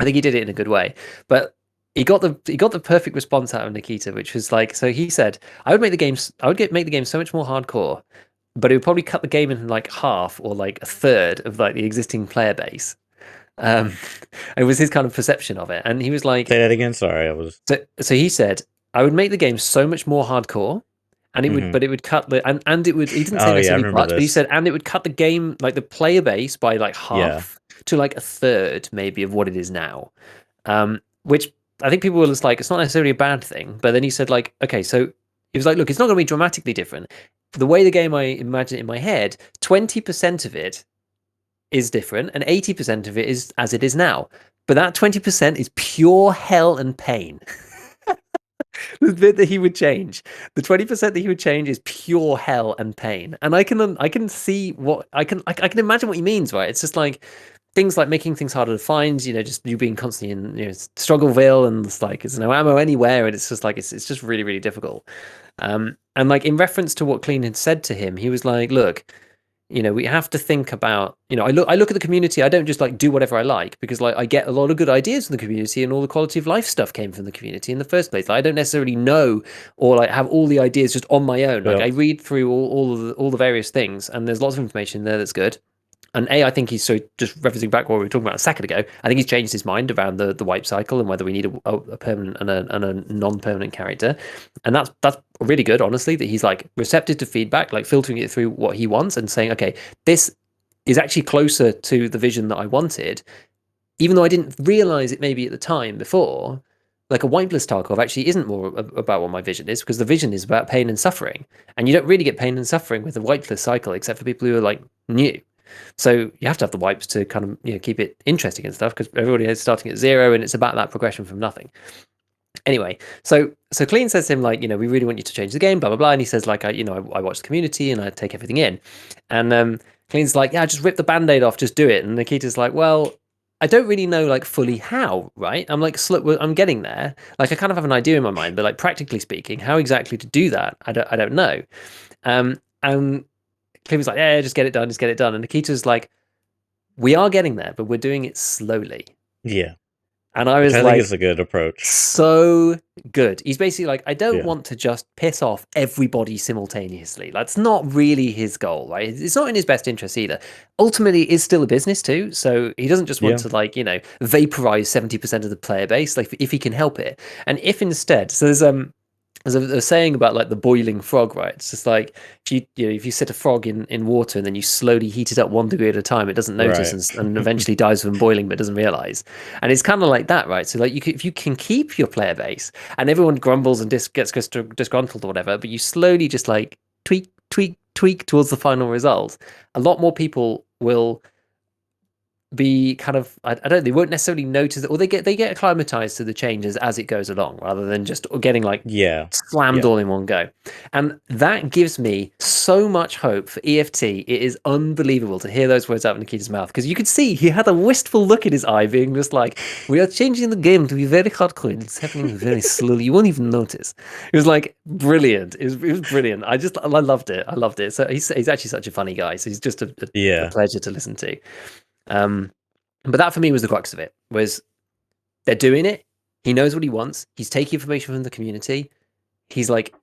I think he did it in a good way, but he got the perfect response out of Nikita, which was like, so he said, make the game so much more hardcore, but it would probably cut the game in like half or like a third of like the existing player base. Um, it was his kind of perception of it, and he was like, Say that again. Sorry, I was. so he said, I would make the game so much more hardcore. And Hmm. it would cut the, and it would, he didn't say Oh yeah, I necessarily remember but he this. said, and it would cut the game, like the player base by like Yeah. half to like a third, maybe, of what it is now. Which I think people were just like, it's not necessarily a bad thing. But then he said, like, okay, so he was like, look, it's not going to be dramatically different. The way the game I imagine it in my head, 20% of it is different, and 80% of it is as it is now. But that 20% is pure hell and pain. The bit that he would change, the 20% that he would change is pure hell and pain. And I can see what I can imagine what he means, right? It's just like things like making things harder to find, just you being constantly in struggleville, and it's like there's no ammo anywhere, and it's just like it's just really, really difficult. And like in reference to what Clean had said to him, he was like, look, we have to think about, I look at the community. I don't just like do whatever I like, because like I get a lot of good ideas from the community, and all the quality of life stuff came from the community in the first place. Like, I don't necessarily know or like have all the ideas just on my own. Like Yep. I read through all the various things, and there's lots of information there that's good. And I think he's, so just referencing back what we were talking about a second ago, I think he's changed his mind around the wipe cycle and whether we need a permanent and a non-permanent character. And that's really good, honestly, that he's like receptive to feedback, like filtering it through what he wants and saying, okay, this is actually closer to the vision that I wanted, even though I didn't realize it maybe at the time before. Like a wipeless Tarkov actually isn't more about what my vision is, because the vision is about pain and suffering. And you don't really get pain and suffering with a wipeless cycle, except for people who are like new. So you have to have the wipes to kind of keep it interesting and stuff, because everybody is starting at zero, and it's about that progression from nothing. Anyway, so Clean says to him like, we really want you to change the game, blah blah blah, and he says like, I watch the community and I take everything in, and Clean's like, yeah, just rip the band-aid off, just do it, and Nikita's like, well, I don't really know like fully how, right? I'm like I'm getting there. Like I kind of have an idea in my mind, but like practically speaking, how exactly to do that, I don't know. And Clem was like, yeah, just get it done, just get it done. And Nikita's like, we are getting there, but we're doing it slowly. Yeah, And I which was I think like, is a good approach. so good. He's basically like, I don't Yeah. want to just piss off everybody simultaneously. That's not really his goal, right? It's not in his best interest either. Ultimately, it is still a business too. So he doesn't just want Yeah. to like, vaporize 70% of the player base, like if he can help it. And if instead, so there's a saying about like the boiling frog, right? It's just like if you set a frog in water and then you slowly heat it up 1 degree at a time, it doesn't notice Right. and eventually dies from boiling, but doesn't realize. And it's kind of like that, right? So like if you can keep your player base and everyone grumbles and gets disgruntled or whatever, but you slowly just like tweak towards the final result, a lot more people will be kind of I don't they won't necessarily notice it, or they get acclimatized to the changes as it goes along rather than just getting like Yeah. slammed Yeah. all in one go. And that gives me so much hope for EFT. It is unbelievable to hear those words out of Nikita's mouth, because you could see he had a wistful look in his eye, being just like, we are changing the game to be very hardcore and it's happening very slowly, you won't even notice. It was like brilliant. It was brilliant. I loved it. I loved it. So he's actually such a funny guy, so he's just a Yeah. pleasure to listen to. um but that for me was the crux of it. Was they're doing it. He knows what he wants. He's taking information from the community. He's like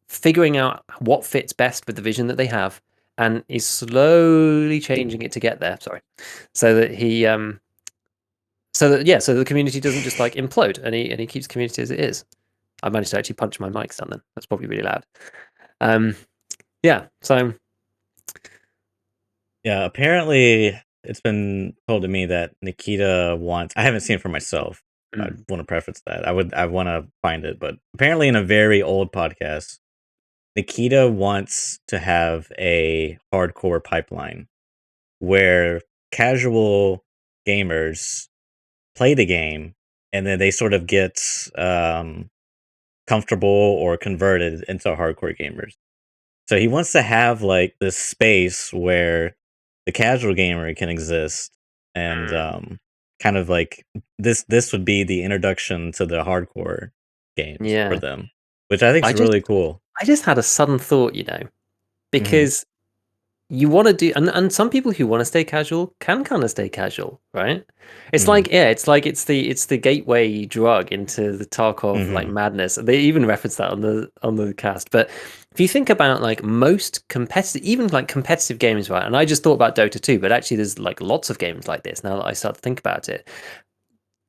figuring out what fits best with the vision that they have, and is slowly changing it to get there. Sorry, so that so the community doesn't just like implode, and he keeps the community as it is. I managed to actually punch my mic stand then. That's probably really loud. Um, yeah. So Yeah. Apparently, it's been told to me that Nikita wants. I haven't seen it for myself. I mm, want to preface that. I want to find it, but apparently, in a very old podcast, Nikita wants to have a hardcore pipeline where casual gamers play the game and then they sort of get comfortable or converted into hardcore gamers. So he wants to have like this space where the casual gamer can exist and mm, kind of like this would be the introduction to the hardcore games for yeah. them, which I think I is just really cool. I just had a sudden thought, Hmm. because you want to do, and some people who want to stay casual can kind of stay casual, right? It's Hmm. like, yeah, it's the gateway drug into the Tarkov like Hmm. madness. They even reference that on the cast. But if you think about like most competitive, even like competitive games, right? And I just thought about Dota 2, but actually there's like lots of games like this now that I start to think about it.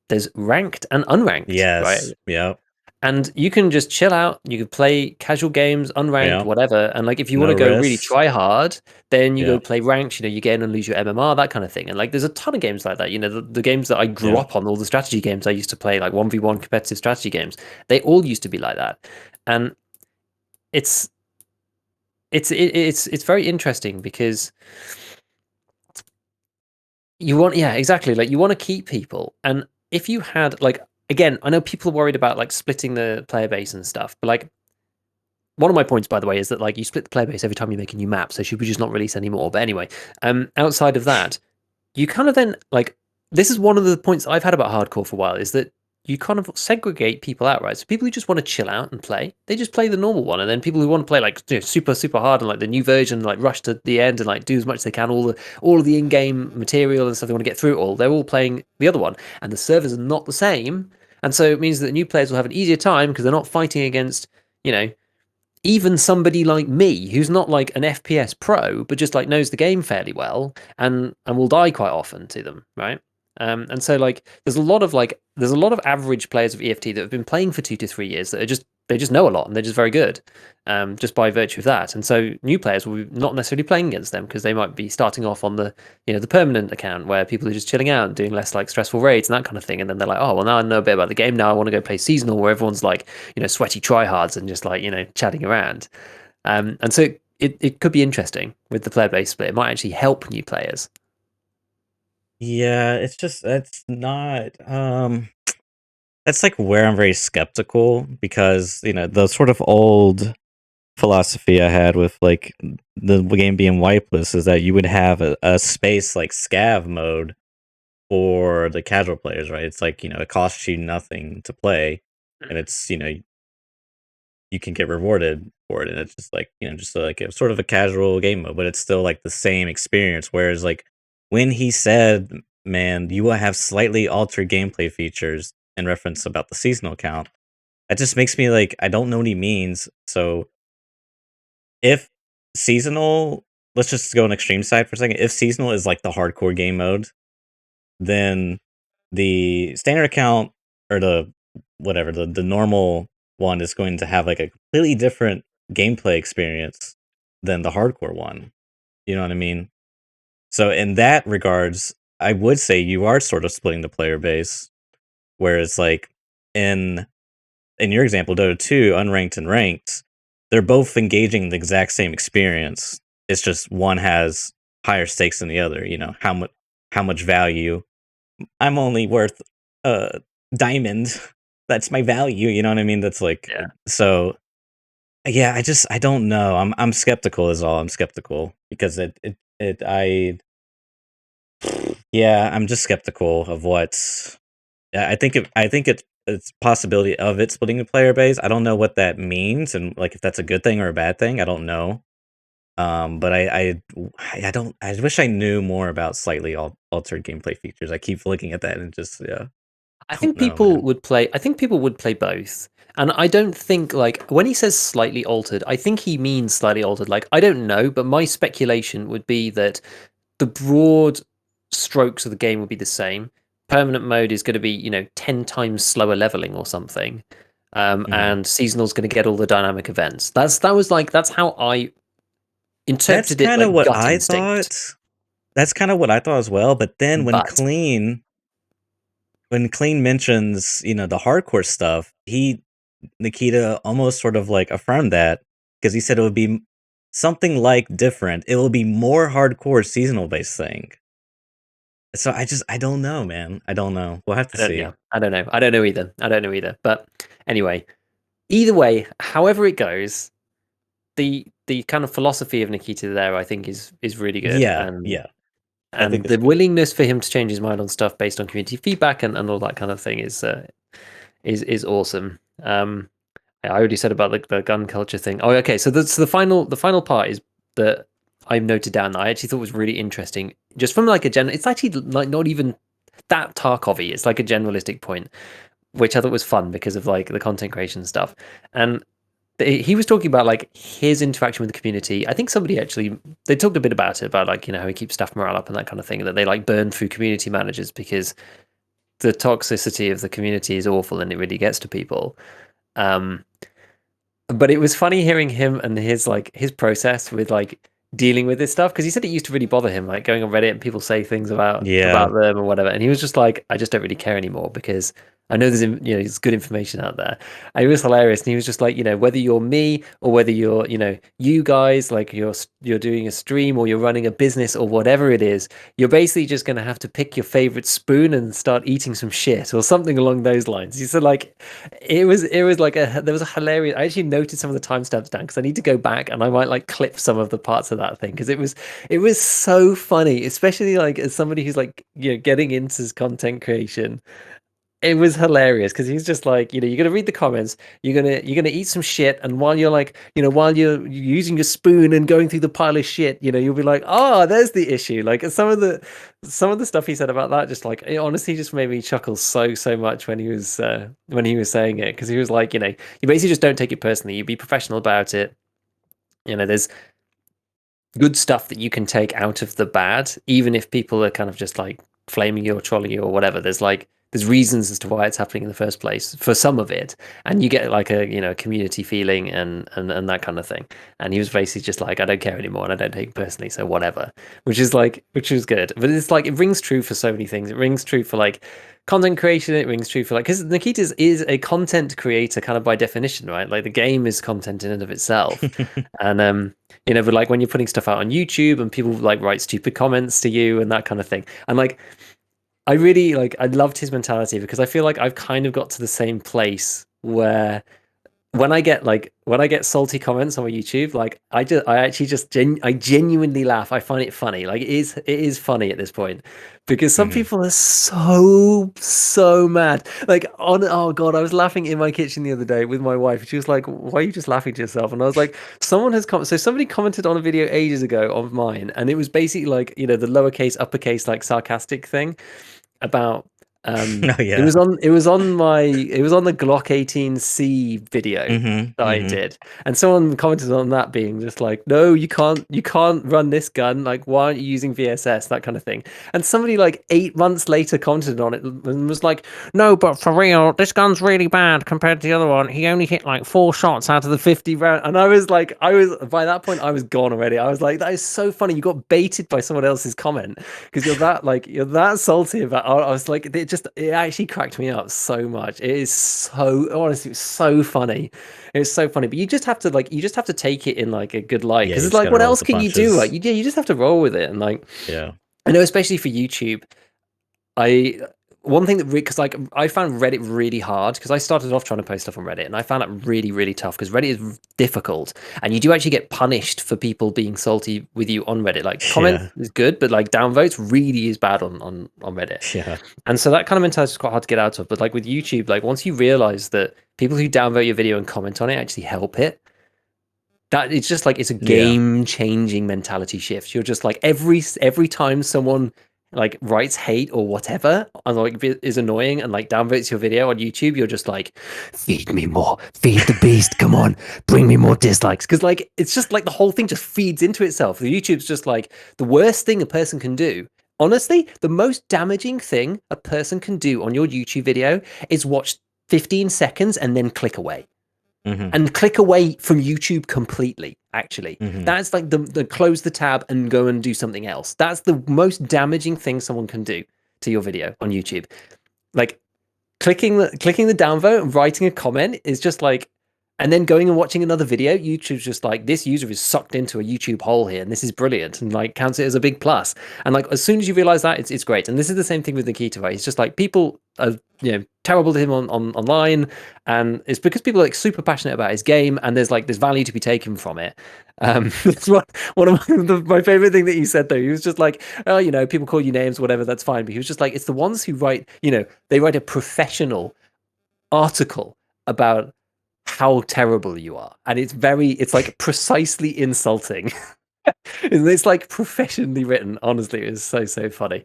There's ranked and unranked, right? Yes. Yep. And you can just chill out. You could play casual games, unranked, Yep. whatever. And like, if you want No to go really risks. try hard, then you go Yep. play ranked. You gain and lose your MMR, that kind of thing. And like, there's a ton of games like that. The games that I grew Yep. up on, all the strategy games I used to play, like 1v1 competitive strategy games, they all used to be like that. And it's it's very interesting because you want, yeah, exactly. Like you want to keep people. And if you had like, again, I know people are worried about like splitting the player base and stuff, but like, one of my points, by the way, is that like you split the player base every time you make a new map, so should we just not release any more? But anyway, outside of that, you kind of then like, this is one of the points I've had about hardcore for a while, is that you kind of segregate people out, right? So people who just want to chill out and play, they just play the normal one, and then people who want to play like super hard and like the new version, like rush to the end and like do as much as they can, all of the in-game material and stuff, they want to get through it all. They're all playing the other one, and the servers are not the same, and so it means that the new players will have an easier time because they're not fighting against you know even somebody like me who's not like an FPS pro, but just like knows the game fairly well and will die quite often to them, right? And so like there's a lot of average players of EFT that have been playing for 2 to 3 years that are just they just know a lot and they're just very good, just by virtue of that. And so new players will be not necessarily playing against them because they might be starting off on the permanent account where people are just chilling out and doing less like stressful raids and that kind of thing. And then they're like, oh well, now I know a bit about the game. Now I want to go play seasonal where everyone's like sweaty tryhards and just like chatting around. And so it could be interesting with the player base split. It might actually help new players. Yeah, it's just that's not that's like where I'm very skeptical because, the sort of old philosophy I had with like the game being wipeless is that you would have a space like scav mode for the casual players, right? It's like, it costs you nothing to play, and it's, you can get rewarded for it, and it's just like, just like a sort of a casual game mode, but it's still like the same experience. Whereas like when he said, "Man, you will have slightly altered gameplay features," in reference about the seasonal count, that just makes me like, I don't know what he means. So if seasonal, let's just go on extreme side for a second. If seasonal is like the hardcore game mode, then the standard account, or the whatever, the normal one, is going to have like a completely different gameplay experience than the hardcore one. You know what I mean? So in that regards, I would say you are sort of splitting the player base, whereas like in your example, Dota 2, unranked and ranked, they're both engaging the exact same experience. It's just one has higher stakes than the other. How much value. I'm only worth a diamond. That's my value. You know what I mean? That's like, Yeah. so. Yeah, I don't know. I'm skeptical is all. I'm skeptical because yeah, I'm just skeptical of what. Yeah, I think it's possibility of it splitting the player base. I don't know what that means, and like if that's a good thing or a bad thing. I don't know. But I don't. I wish I knew more about slightly altered gameplay features. I keep looking at that and just, yeah, I don't think know, people man. would play. I think people would play both, and I don't think like when he says slightly altered, I think he means slightly altered. Like I don't know, but my speculation would be that the broad strokes of the game will be the same. Permanent mode is going to be 10 times slower leveling or something, Mhm. and seasonal's going to get all the dynamic events. That's how I That's interpreted it, kind of like what gut I instinct. thought. That's kind of what I thought as well. But then But when Klean mentions, the hardcore stuff, Nikita almost sort of like affirmed that, because he said it would be something like different. It will be more hardcore seasonal based thing. So I don't know, man. I don't know. We'll have to I don't. see. Yeah, I don't know. I don't know either. I don't know either. But anyway, either way, however it goes, the kind of philosophy of Nikita there, I think, is really good, Yeah, and yeah. I think it's the good. willingness for him to change his mind on stuff based on community feedback and all that kind of thing is awesome. I already said about the gun culture thing. Oh, okay. So the final part is that I noted down that I actually thought was really interesting, just from like a general. It's actually like not even that Tarkovy. It's like a generalistic point, which I thought was fun because of like the content creation stuff. And he was talking about like his interaction with the community. I think somebody actually they talked a bit about it, about like how he keeps staff morale up and that kind of thing. That they like burn through community managers because the toxicity of the community is awful and it really gets to people. Um, but it was funny hearing him and his process with like dealing with this stuff, because he said it used to really bother him, like going on Reddit and people say things Yeah. about them or whatever, and he was just like, I just don't really care anymore because I know there's good information out there. And it was hilarious, and he was just like, whether you're me or whether you're you guys, like you're doing a stream or you're running a business or whatever it is, you're basically just going to have to pick your favorite spoon and start eating some shit or something along those lines. He said like it was like there was a hilarious. I actually noted some of the timestamps down because I need to go back and I might like clip some of the parts of that thing, because it was so funny, especially like as somebody who's like getting into content creation. It was hilarious because he's just like, you're gonna read the comments, you're gonna eat some shit, and while you're like, while you're using your spoon and going through the pile of shit, you'll be like, oh, there's the issue. Like some of the stuff he said about that, just like it honestly just made me chuckle so much when he was saying it, because he was like, you basically just don't take it personally, you be professional about it. There's good stuff that you can take out of the bad, even if people are kind of just like flaming you or trolling you or whatever. There's reasons as to why it's happening in the first place for some of it, and you get like a community feeling and that kind of thing. And he was basically just like, I don't care anymore and I don't take it personally, so whatever. Which is good. But it's like it rings true for so many things. It rings true for like content creation. It rings true for like, because Nikita is a content creator kind of by definition, right? Like the game is content in and of itself. And but like when you're putting stuff out on YouTube and people like write stupid comments to you and that kind of thing. And like I really I loved his mentality, because I feel like I've kind of got to the same place where when I get salty comments on my YouTube, like I actually just I genuinely laugh. I find it funny. Like it is funny at this point because some Hmm. people are so mad. Like on oh god, I was laughing in my kitchen the other day with my wife. She was like, "Why are you just laughing to yourself?" And I was like, "Someone has so somebody commented on a video ages ago of mine, and it was basically like the lowercase uppercase like sarcastic thing about Oh yeah. it was on the Glock 18C video Hmm. that I Hmm. did, and someone commented on that being just like, no, you can't run this gun, like why aren't you using VSS, that kind of thing. And somebody like 8 months later commented on it and was like, no, but for real, this gun's really bad compared to the other one. He only hit like 4 shots out of the 50 round. And I was like, I was by that point I was gone already. I was like, that is so funny, you got baited by someone else's comment because you're that salty about. I was like, it actually cracked me up so much. It is so honestly, it's so funny. It's so funny, but you just have to take it in like a good light Yeah, because you it's just like, gotta what roll with else the can you do? Like, punches. you just have to roll with it. And like, Yeah. I know, especially for YouTube, I one thing that because like I found Reddit really hard because I started off trying to post stuff on Reddit and I found that really tough because Reddit is difficult and you do actually get punished for people being salty with you on Reddit. Like comment Yeah. is good, but like downvotes really is bad on Reddit. Yeah. And so that kind of mentality is quite hard to get out of. But like with YouTube, like once you realize that people who downvote your video and comment on it actually help it, that it's just like it's a Yeah. game changing mentality shift. You're just like every time someone like writes hate or whatever and like is annoying and like downvotes your video on YouTube, you're just like, feed me more, feed the beast, come on, bring me more dislikes. Because like it's just like the whole thing just feeds into itself. The YouTube's just like the worst thing a person can do. Honestly, the most damaging thing a person can do on your YouTube video is watch 15 seconds and then click away Hmm. and click away from YouTube completely. Actually, Hmm. that's like the close the tab and go and do something else. That's the most damaging thing someone can do to your video on YouTube. Like clicking the downvote and writing a comment is just like, and then going and watching another video. YouTube's just like, this user is sucked into a YouTube hole here, and this is brilliant, and like counts it as a big plus. And like as soon as you realize that, it's great. And this is the same thing with Nikita, right? It's just like people are terrible to him on online, and it's because people are like super passionate about his game, and there's value to be taken from it. That's one of my favorite thing that he said though. He was just like, oh, people call you names, whatever, that's fine. But he was just like, it's the ones who write, they write a professional article about how terrible you are, and it's like precisely insulting. It's like professionally written. Honestly, it is so funny.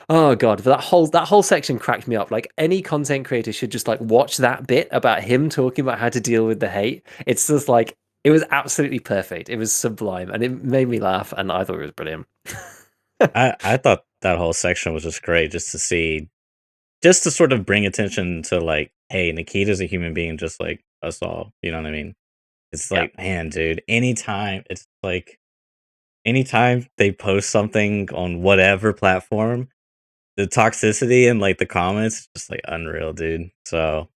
Oh god, but that whole section cracked me up. Like any content creator should just like watch that bit about him talking about how to deal with the hate. It's just like it was absolutely perfect. It was sublime, and it made me laugh, and I thought it was brilliant. I thought that whole section was just great just to see, just to sort of bring attention to like, hey, Nikita's a human being just like us all. You know what I mean? It's Yeah, like, man, dude, anytime they post something on whatever platform, the toxicity and like the comments is just like unreal, dude. So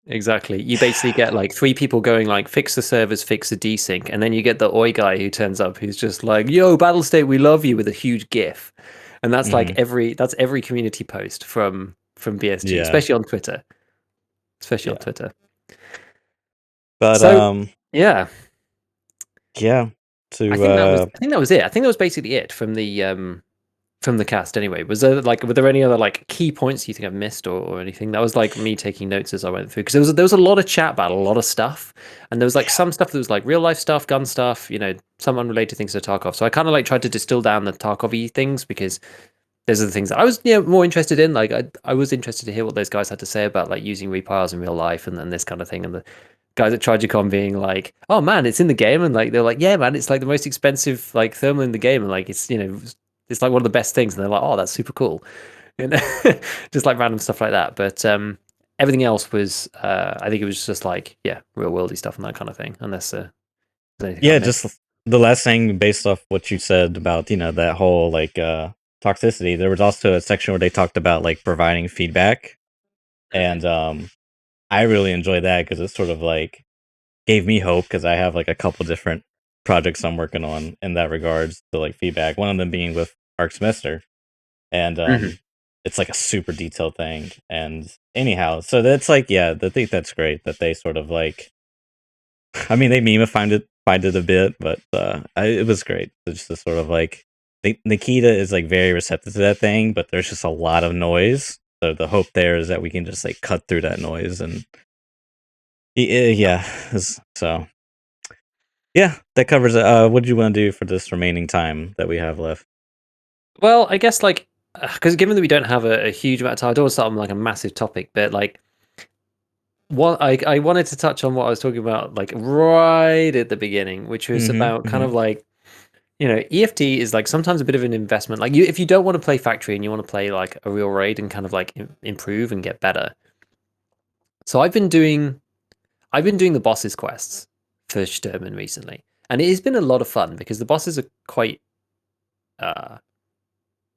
exactly. You basically get like three people going like, fix the servers, fix the desync, and then you get the oi guy who turns up who's just like, yo, Battle State, we love you, with a huge GIF. And that's like mhm, every community post from BSG, yeah, especially on Twitter. Especially on yeah. Twitter. But So yeah, yeah, I to think that was it. I think that was basically it from the cast anyway. Was there like were there any other like key points you think I've missed or anything? That was like me taking notes as I went through because there was a lot of chat about a lot of stuff, and there was like yeah. some stuff that was like real life stuff, gun stuff, some unrelated things to Tarkov. So I kind of like tried to distill down the Tarkov-y things because those are the things that I was more interested in. Like I was interested to hear what those guys had to say about like using repiles in real life and this kind of thing. And the guys at Tragicon being like, "Oh man, it's in the game," and like they're like, "Yeah, man, it's like the most expensive like thermal in the game," and like it's like one of the best things. And they're like, "Oh, that's super cool," and just like random stuff like that. But everything else was, I think it was just like real worldy stuff and that kind of thing. Unless there's anything I Yeah, missed. just the last thing based off what you said about, that whole like toxicity, there was also a section where they talked about like providing feedback. And I really enjoy that because it sort of like gave me hope because I have like a couple different projects I'm working on in that regards to like feedback. One of them being with Arc Semester. And Hmm. it's like a super detailed thing. And anyhow, so that's like, yeah, I think that's great that they sort of like I mean, they meme-ified it a bit, but it was great. It's just sort of like Nikita is like very receptive to that thing, but there's just a lot of noise. So the hope there is that we can just like cut through that noise and yeah. So yeah, that covers it. What do you want to do for this remaining time that we have left? Well, I guess like because given that we don't have a huge amount of time, I don't want to start on like a massive topic, but like what I wanted to touch on what I was talking about like right at the beginning, which was about kind of like EFT is like sometimes a bit of an investment. Like if you don't want to play factory and you want to play like a real raid and kind of like improve and get better. So I've been doing the bosses quests for Sturman recently, and it has been a lot of fun because the bosses are quite uh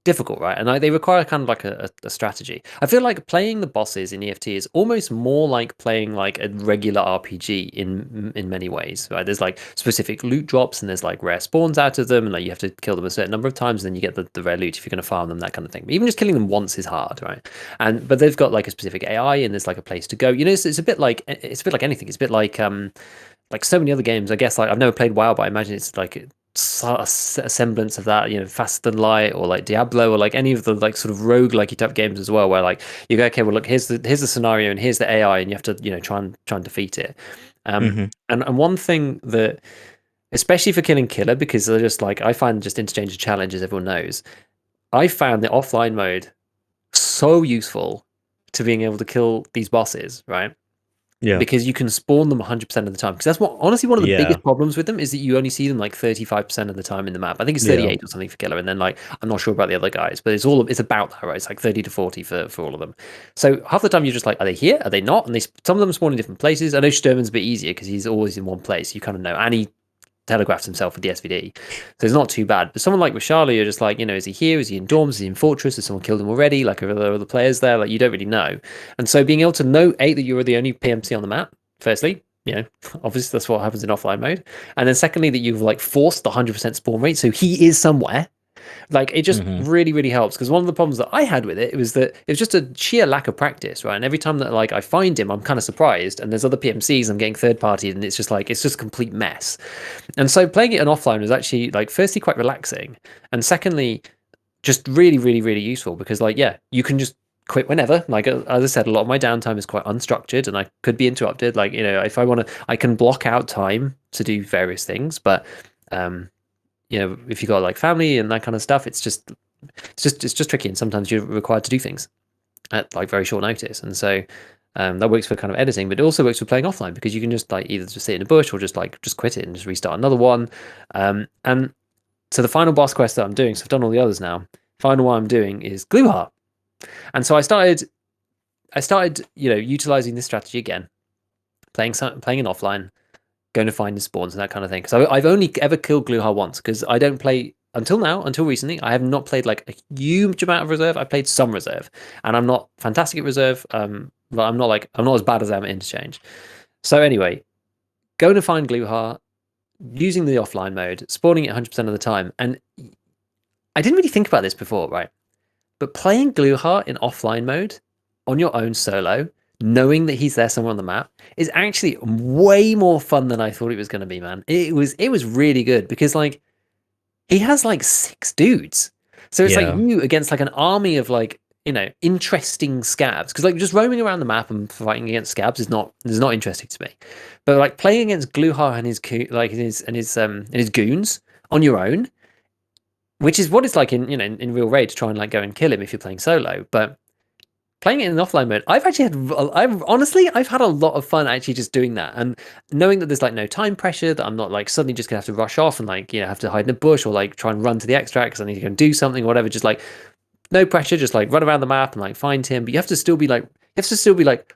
difficult, right? And they require kind of like a strategy. I feel like playing the bosses in EFT is almost more like playing like a regular RPG in many ways, right? There's like specific loot drops and there's like rare spawns out of them, and like you have to kill them a certain number of times, and then you get the rare loot if you're going to farm them, that kind of thing. But even just killing them once is hard, right? But they've got like a specific AI and there's like a place to go. It's a bit like anything. It's a bit like so many other games. I guess like I've never played WoW, but I imagine it's like a semblance of that, Faster Than Light or like Diablo or like any of the like sort of roguelike type games as well, where like you go, okay, well look, here's the scenario and here's the AI, and you have to try and defeat it. And one thing that, especially for killing killer, because they're just like I find just interchange of challenges, everyone knows. I found the offline mode so useful to being able to kill these bosses, right? Yeah. Because you can spawn them 100% of the time. Because that's what, honestly, one of the biggest problems with them is that you only see them like 35% of the time in the map. I think it's 38 or something for killer, and then like I'm not sure about the other guys, but it's about that, right? It's like 30 to 40 for all of them. So half the time you're just like, are they here? Are they not? And some of them spawn in different places. I know Sturman's a bit easier because he's always in one place. You kind of know, and he telegraphs himself with the SVD, so it's not too bad. But someone like Rashali, you're just like, is he here? Is he in dorms? Is he in fortress? Has someone killed him already? Like, are there other players there? Like, you don't really know. And so being able to know that you are the only PMC on the map, firstly, obviously that's what happens in offline mode, and then secondly that you've like forced the 100% spawn rate, so he is somewhere. Like it just really, really helps, because one of the problems that I had with it was that it was just a sheer lack of practice, right? And every time that like I find him, I'm kind of surprised, and there's other PMCs, I'm getting third party, and it's just a complete mess. And so playing it in offline was actually like firstly quite relaxing, and secondly just really, really, really useful, because like you can just quit whenever. Like as I said, a lot of my downtime is quite unstructured and I could be interrupted. Like if I want to, I can block out time to do various things, but if you got like family and that kind of stuff, it's just tricky, and sometimes you're required to do things at like very short notice. And so that works for kind of editing, but it also works for playing offline, because you can just like either just sit in a bush or just quit it and just restart another one. And so the final boss quest that I'm doing, so I've done all the others now. Final one I'm doing is Glue Heart. And so I started utilizing this strategy again, playing in offline, going to find the spawns and that kind of thing. So I've only ever killed Glue Heart once, because I don't play until recently. I have not played like a huge amount of reserve. I played some reserve, and I'm not fantastic at reserve. But I'm not as bad as I am at interchange. So anyway, going to find Glue Heart, using the offline mode, spawning it 100% of the time, and I didn't really think about this before, right? But playing Glue Heart in offline mode on your own solo, knowing that he's there somewhere on the map, is actually way more fun than I thought it was going to be, man. It was really good, because like he has like 6 dudes. So it's like you against like an army of like, interesting scabs, because like just roaming around the map and fighting against scabs is not interesting to me. But like playing against Glue Heart and his goons on your own, which is what it's like in real raid, to try and like go and kill him if you're playing solo. But playing it in offline mode, I've had a lot of fun actually just doing that, and knowing that there's like no time pressure, that I'm not like suddenly just gonna have to rush off and like have to hide in a bush or like try and run to the extract because I need to go and do something or whatever. Just like no pressure, just like run around the map and like find him. But you have to still be like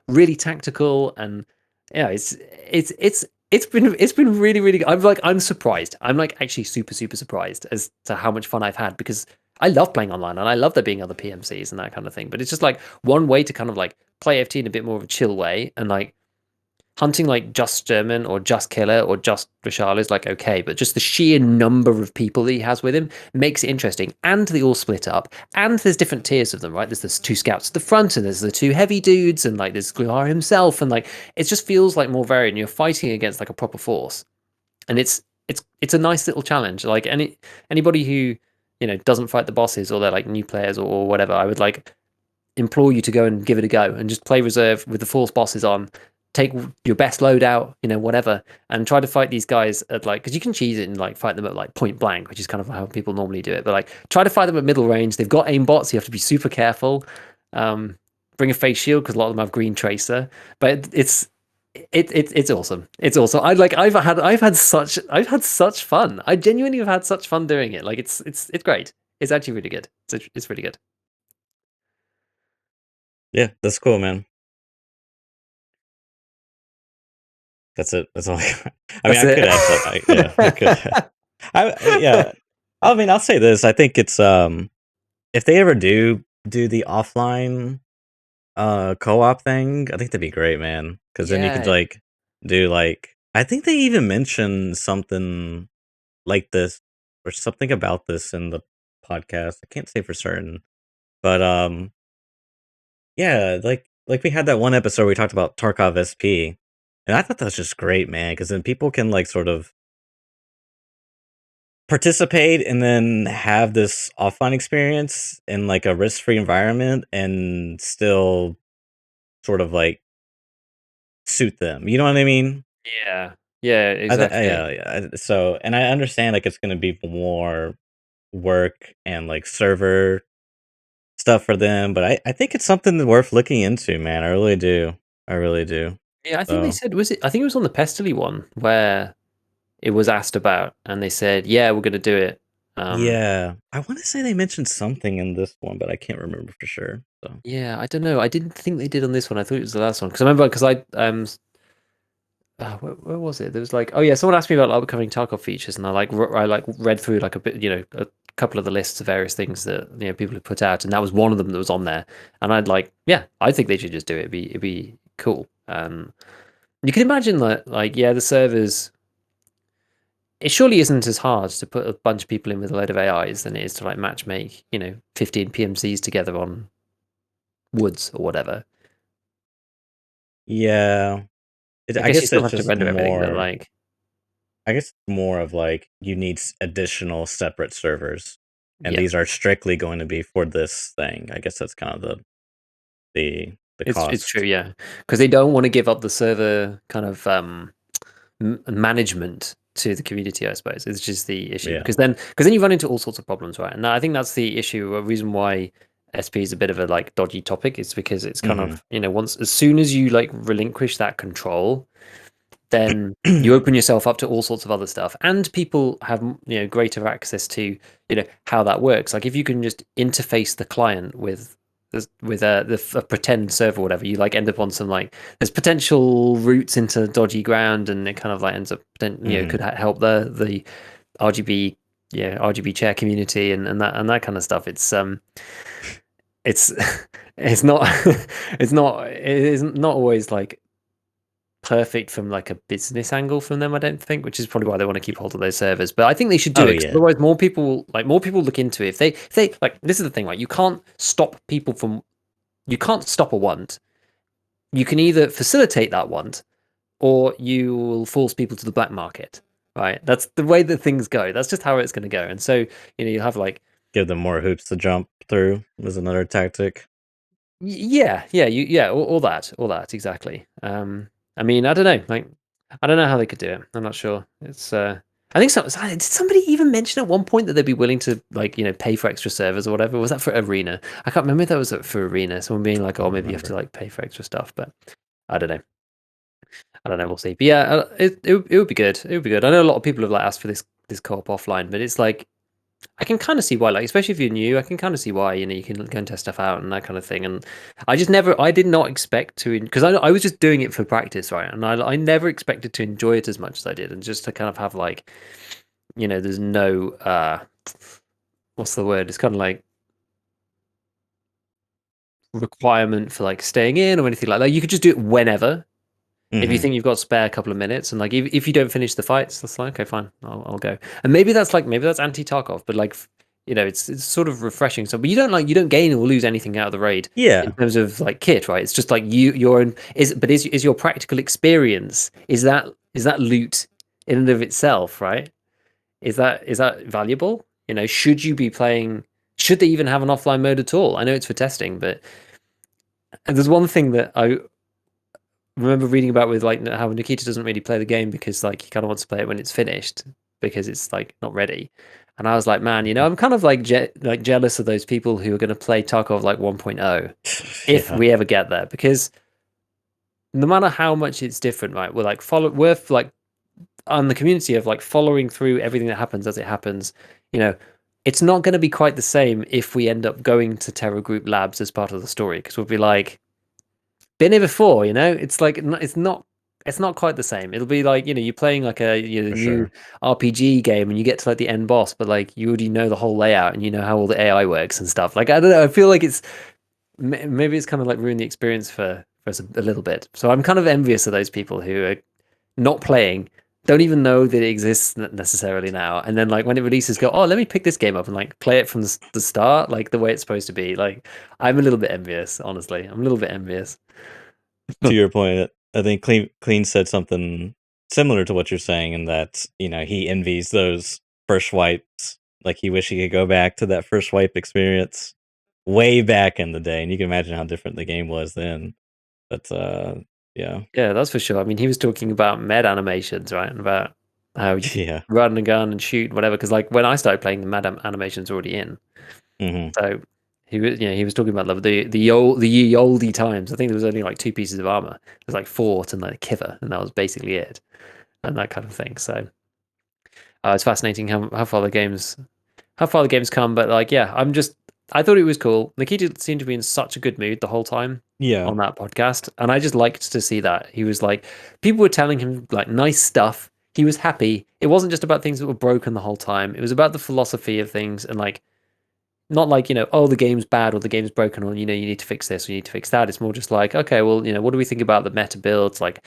really tactical, and it's been really, really good. I'm surprised. I'm like actually super, super surprised as to how much fun I've had, because I love playing online and I love there being other PMCs and that kind of thing. But it's just like one way to kind of like play FT in a bit more of a chill way, and like hunting like just German or just Killer or just Vishal is like okay, but just the sheer number of people that he has with him makes it interesting. And they all split up, and there's different tiers of them, right? There's the 2 scouts at the front, and there's the 2 heavy dudes, and like there's Glihar himself, and like it just feels like more varied. And you're fighting against like a proper force, and it's a nice little challenge. Like anybody who doesn't fight the bosses or they're like new players or whatever, I would like implore you to go and give it a go and just play reserve with the force bosses on. Take your best loadout, whatever, and try to fight these guys at like, because you can cheese it and like fight them at like point blank, which is kind of how people normally do it. But like, try to fight them at middle range. They've got aimbots, so you have to be super careful. Bring a face shield because a lot of them have green tracer. But it's awesome. It's awesome. I've had such fun. I genuinely have had such fun doing it. Like it's great. It's actually really good. It's really good. Yeah, that's cool, man. That's it. That's all. I mean, I could add something. Yeah, I could. Yeah. I mean, I'll say this. I think it's if they ever do the offline co-op thing, I think that'd be great, man. Because then you could Yeah. like do like I think they even mentioned something like this or something about this in the podcast. I can't say for certain, but yeah, like we had that one episode where we talked about Tarkov SP, and I thought that was just great, man. Because then people can like sort of participate and then have this offline experience in like a risk-free environment and still sort of like suit them. You know what I mean? Yeah. Yeah, exactly. Yeah. So, and I understand like it's going to be more work and like server stuff for them, but I think it's something worth looking into, man. I really do. I really do. Yeah, I think they So, said I think it was on the Pestily one where it was asked about and they said, "Yeah, we're going to do it." yeah, I want to say they mentioned something in this one, but I can't remember for sure. So, Yeah, I don't know. I didn't think they did on this one. I thought it was the last one because I remember because I where was it? There was like, oh yeah, someone asked me about upcoming Tarkov features, and I like read through like a bit, a couple of the lists of various things that people have put out, and that was one of them that was on there. And I'd like, yeah, I think they should just do it. It'd be cool. You can imagine that, like, yeah, the servers. It surely isn't as hard to put a bunch of people in with a load of AIs than it is to like match make 15 PMCs together on woods or whatever. yeah, I I guess you guess still it's have to just render everything, but more. like, I guess more of like you need additional separate servers, and yeah. these are strictly going to be for this thing. I guess that's kind of the It's true, cost. yeah, because they don't want to give up the server kind of management to the community. I suppose it's just the issue Yeah. because then you run into all sorts of problems, right? And I think that's the issue. A reason why SP is a bit of a like dodgy topic is because it's kind Hmm. of once as soon as you like relinquish that control, then you open yourself up to all sorts of other stuff, and people have greater access to how that works. Like if you can just interface the client with a pretend server or whatever, you like end up on some like there's potential routes into dodgy ground, and it kind of like ends up Hmm. could help the RGB RGB chair community and that kind of stuff. It's it's not it is not always like perfect from like a business angle from them, I don't think, which is probably why they want to keep hold of those servers. But I think they should do Oh it because yeah. otherwise more people look into it. If they like, this is the thing, right? You can't stop people from you can't stop a want. You can either facilitate that want or you will force people to the black market. Right? That's the way that things go. That's just how it's going to go. And so, you have like Give them more hoops to jump through was another tactic. yeah, all that exactly. I mean, I don't know, like, I don't know how they could do it. I'm not sure. It's I think did somebody even mention at one point that they'd be willing to like pay for extra servers or whatever? Was that for Arena? I can't remember if that was for Arena. Someone being like, I oh, don't maybe you have to remember. like pay for extra stuff, but I don't know. I don't know. We'll see. But yeah, it would be good. It would be good. I know a lot of people have like asked for this co-op offline, but it's like I can kind of see why, like, especially if you're new, I can kind of see why, you can go and test stuff out and that kind of thing. And I did not expect to, because I was just doing it for practice, right? And I never expected to enjoy it as much as I did. And just to kind of have, like, there's no, what's the word? It's kind of like requirement for, like, staying in or anything like that. You could just do it whenever. If you think you've got a spare couple of minutes, and like if you don't finish the fights, that's like, okay, fine, I'll go. And maybe that's anti Tarkov, but like it's sort of refreshing. So, but you don't gain or lose anything out of the raid in Yeah, terms of like kit, right? It's just like your own is your practical experience, is that loot in and of itself, right? Is that valuable? Should you be playing? Should they even have an offline mode at all? I know it's for testing, but there's one thing that I remember reading about with like how Nikita doesn't really play the game because like he kind of wants to play it when it's finished because it's like not ready. And I was like, man, I'm kind of like jealous of those people who are going to play Tarkov like 1.0 if yeah, we ever get there, because no matter how much it's different, right? We're like on the community of like following through everything that happens as it happens. You know, it's not going to be quite the same if we end up going to Terror Group Labs as part of the story, because we'll be like, been here before. It's like it's not quite the same. It'll be like you're playing like a for new sure. RPG game and you get to like the end boss, but like you already know the whole layout and you know how all the AI works and stuff. Like I don't know, I feel like maybe it's kind of like ruined the experience for us a little bit. So I'm kind of envious of those people who are not playing, don't even know that it exists necessarily now, and then like when it releases, go, oh, let me pick this game up and like play it from the start, like the way it's supposed to be. Like I'm a little bit envious, honestly. I'm a little bit envious. To your point, I think Clean said something similar to what you're saying, in that he envies those first wipes. Like he wish he could go back to that first wipe experience way back in the day, and you can imagine how different the game was then. But yeah, Yeah, that's for sure. I mean, he was talking about med animations, right? And about how you could yeah, run a gun and shoot, whatever. Because like when I started playing, the animations already in. hmm So he was talking about the ye olde times. I think there was only like two pieces of armor. It was like fort and like a kiver, and that was basically it, and that kind of thing. So it's fascinating how far the games come. But like, yeah, I thought it was cool. Nikita seemed to be in such a good mood the whole time yeah, on that podcast, and I just liked to see that. He was like, people were telling him like nice stuff. He was happy. It wasn't just about things that were broken the whole time. It was about the philosophy of things, and like not like, oh, the game's bad or the game's broken, or you need to fix this or you need to fix that. It's more just like, okay, well, what do we think about the meta builds? Like,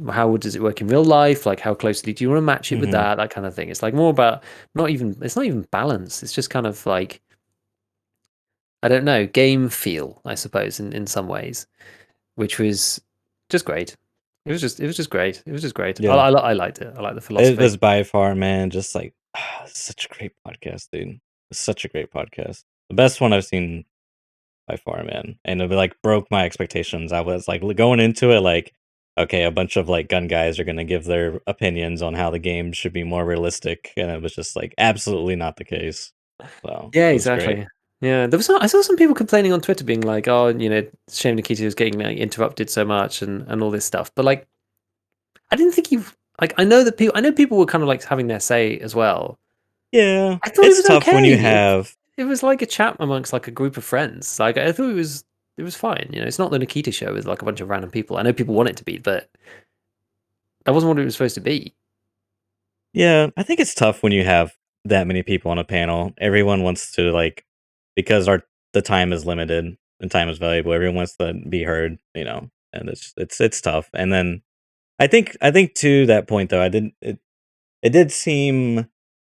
how does it work in real life? Like, how closely do you want to match it with hmm that kind of thing? It's like more about it's not even balance. It's just kind of like, I don't know, game feel, I suppose, in some ways, which was just great. It was just great. It was just great. yeah. I liked it. I like the It philosophy. was by far, man, just like such a great podcast, dude. Such a great podcast. The best one I've seen by far, man. And it like broke my expectations. I was like going into it like, okay, a bunch of like gun guys are gonna give their opinions on how the game should be more realistic, and it was just like absolutely not the case. So Yeah, it was great. exactly. Yeah, I saw some people complaining on Twitter, being like, "Oh, it's a shame Nikita was getting like interrupted so much and all this stuff." But like, I didn't think he like. I know people were kind of like having their say as well. Yeah, I thought it it's was tough when okay. you It have. it was like a chat amongst like a group of friends. Like I thought it was fine. It's not the Nikita show with like a bunch of random people. I know people want it to be, but that wasn't what it was supposed to be. Yeah, I think it's tough when you have that many people on a panel. Everyone wants to like, because the time is limited and time is valuable. Everyone wants to be heard, and it's tough. And then I think to that point though, it did seem,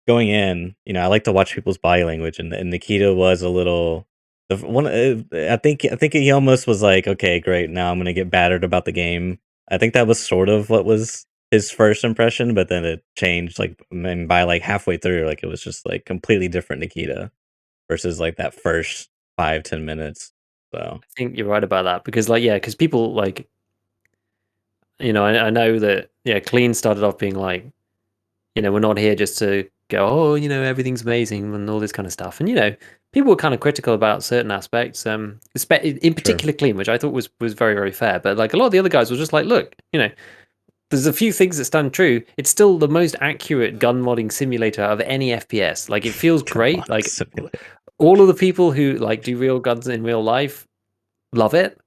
going in, I like to watch people's body language, and Nikita was a little, the one. I think he almost was like, okay, great, now I'm gonna get battered about the game. I think that was sort of what was his first impression, but then it changed. Like, and by like halfway through, like it was just like completely different Nikita versus like that first 5-10 minutes. So I think you're right about that because like, yeah, because people like, I know that, yeah, Clean started off being like, we're not here just to go, oh, everything's amazing and all this kind of stuff. And people were kind of critical about certain aspects, in sure, particular Clean, which I thought was very, very fair. But like a lot of the other guys were just like, look, there's a few things that stand true. It's still the most accurate gun modding simulator of any FPS. Like it feels come on, great. Like simulator. all of the people who like do real guns in real life love it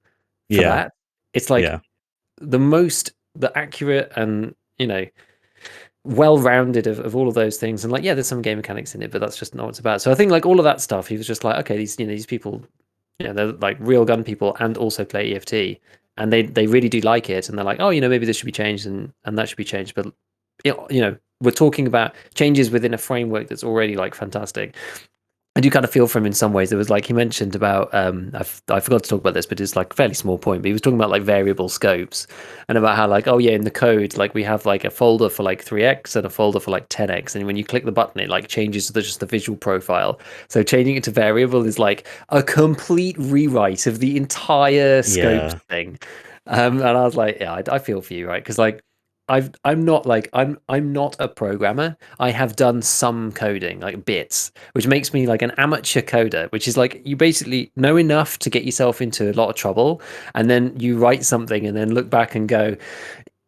for Yeah, that. It's like yeah, the accurate and well-rounded of all of those things. And like, yeah, there's some game mechanics in it, but that's just not what it's about. So I think like all of that stuff, he was just like, okay, these people, they're like real gun people and also play EFT. and they really do like it, and they're like, oh, maybe this should be changed and that should be changed. But we're talking about changes within a framework that's already like fantastic. I do kind of feel for him in some ways. There was like he mentioned about I forgot to talk about this, but it's like a fairly small point. But he was talking about like variable scopes and about how like, oh yeah, in the code like we have like a folder for like 3x and a folder for like 10x, and when you click the button it like changes just the visual profile. So changing it to variable is like a complete rewrite of the entire scopes Yeah. thing. And I was like, yeah, I feel for you, right? Because like I'm not a programmer. I have done some coding, like bits, which makes me like an amateur coder, which is like you basically know enough to get yourself into a lot of trouble, and then you write something and then look back and go,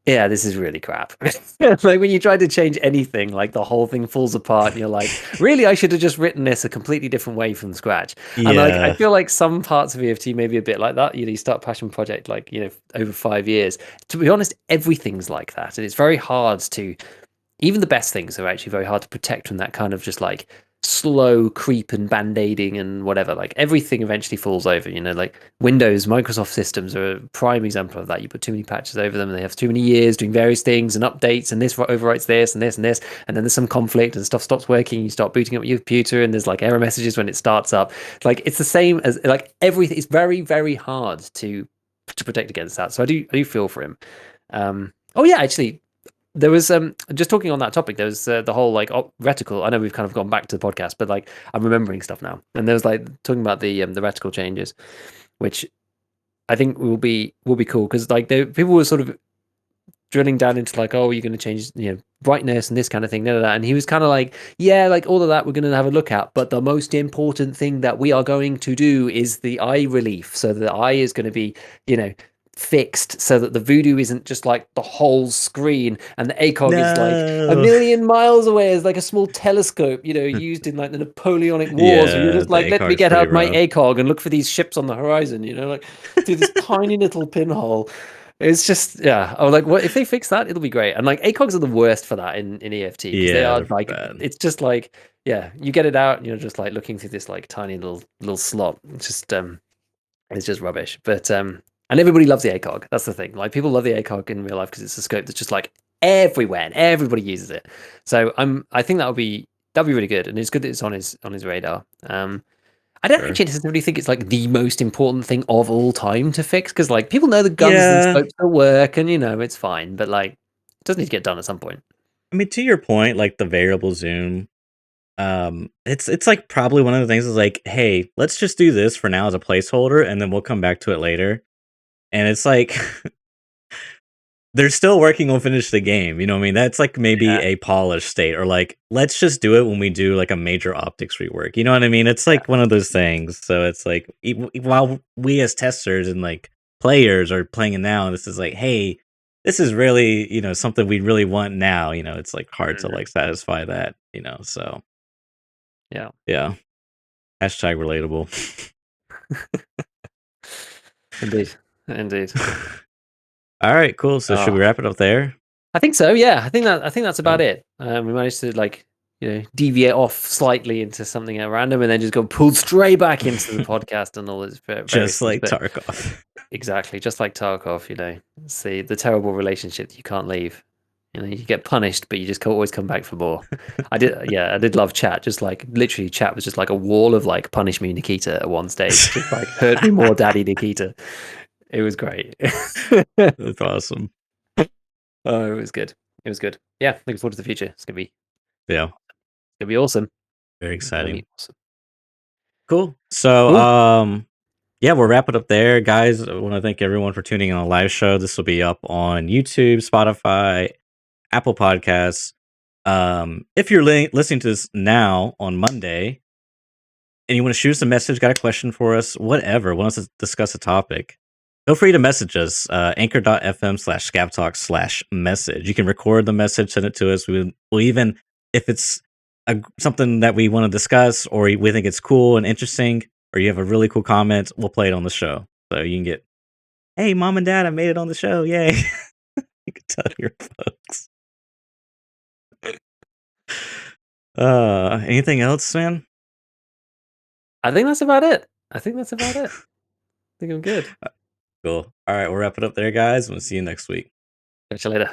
yeah, this is really crap. Like when you try to change anything, like the whole thing falls apart, and you're like, really, I should have just written this a completely different way from scratch. And like, I Yeah. feel like some parts of EFT may be a bit like that. You start a passion project like, over 5 years. To be honest, everything's like that. And it's very hard to, even the best things are actually very hard to protect from that kind of just like slow creep and band-aiding and whatever. Like everything eventually falls over, like Windows, Microsoft systems are a prime example of that. You put too many patches over them and they have too many years doing various things and updates, and this overwrites this and this and this, and then there's some conflict and stuff stops working. You start booting up your computer and there's like error messages when it starts up. Like it's the same as like everything. It's very, very hard to protect against that. So I do feel for him. Oh yeah, actually, there was just talking on that topic. There was the whole like reticle. I know we've kind of gone back to the podcast, but like I'm remembering stuff now. And there was like talking about the reticle changes, which I think will be cool because like people were sort of drilling down into like, oh, you're going to change brightness and this kind of thing, and he was kind of like, yeah, like all of that we're going to have a look at, but the most important thing that we are going to do is the eye relief. So the eye is going to be fixed so that the voodoo isn't just like the whole screen, and the ACOG is like a No. million miles away as like a small telescope, used in like the Napoleonic Wars, where you're Yeah, just the like, let me ACOG's get pretty out my rough. ACOG and look for these ships on the horizon, like through this tiny little pinhole. It's just, yeah. I was like, what if they fix that? It'll be great. And like ACOGs are the worst for that in EFT because they Yeah, are they're like, bad. it's just like, yeah, you get it out and you're just like looking through this like tiny little slot. It's just rubbish. But and everybody loves the ACOG. That's the thing. Like people love the ACOG in real life because it's a scope that's just like everywhere and everybody uses it. So I think that'll be really good, and it's good that it's on his radar. I don't Sure. actually necessarily think it's like the most important thing of all time to fix because like people know the guns and Yeah. scopes will work and it's fine, but like it does need to get done at some point. I mean, to your point, like the variable zoom, it's like probably one of the things is like, hey, let's just do this for now as a placeholder, and then we'll come back to it later. And it's like they're still working on finish the game. You know what I mean? That's like maybe Yeah, a polished state, or like let's just do it when we do like a major optics rework. You know what I mean? It's yeah. like one of those things. So it's like while we as testers and like players are playing it now, this is like, hey, this is really something we really want now. It's like hard to Mhm. like satisfy that. So Yeah. yeah, hashtag relatable. Indeed. Indeed. All right, cool. So should Oh, we wrap it up there? I think so. Yeah, I think that's about Cool. it. We managed to like deviate off slightly into something at random, and then just go pulled straight back into the podcast and all those various Just things. like But Tarkov. exactly, just like Tarkov, it's the terrible relationship that you can't leave. You get punished, but you just can always come back for more. I did love chat. Just like literally, chat was just like a wall of like punish me, Nikita, at one stage. Just like hurt me more, Daddy Nikita. It was great. That's awesome. Oh, it was good. It was good. Yeah, looking forward to the future. Yeah, It's gonna be awesome. very It's gonna exciting. be awesome. Cool. So, Cool. yeah, we'll wrap it up there, guys. I want to thank everyone for tuning in on the live show. This will be up on YouTube, Spotify, Apple Podcasts. If you're listening to this now on Monday and you want to shoot us a message, got a question for us, whatever, want us to discuss a topic, feel free to message us, anchor.fm/scavtalk/message. You can record the message, send it to us. We'll even, if it's something that we want to discuss or we think it's cool and interesting, or you have a really cool comment, we'll play it on the show. So you can get, hey, mom and dad, I made it on the show. Yay. You can tell your folks. Anything else, man? I think that's about it. I think I'm good. Cool. All right, we'll wrap it up there, guys. We'll see you next week. Catch you later.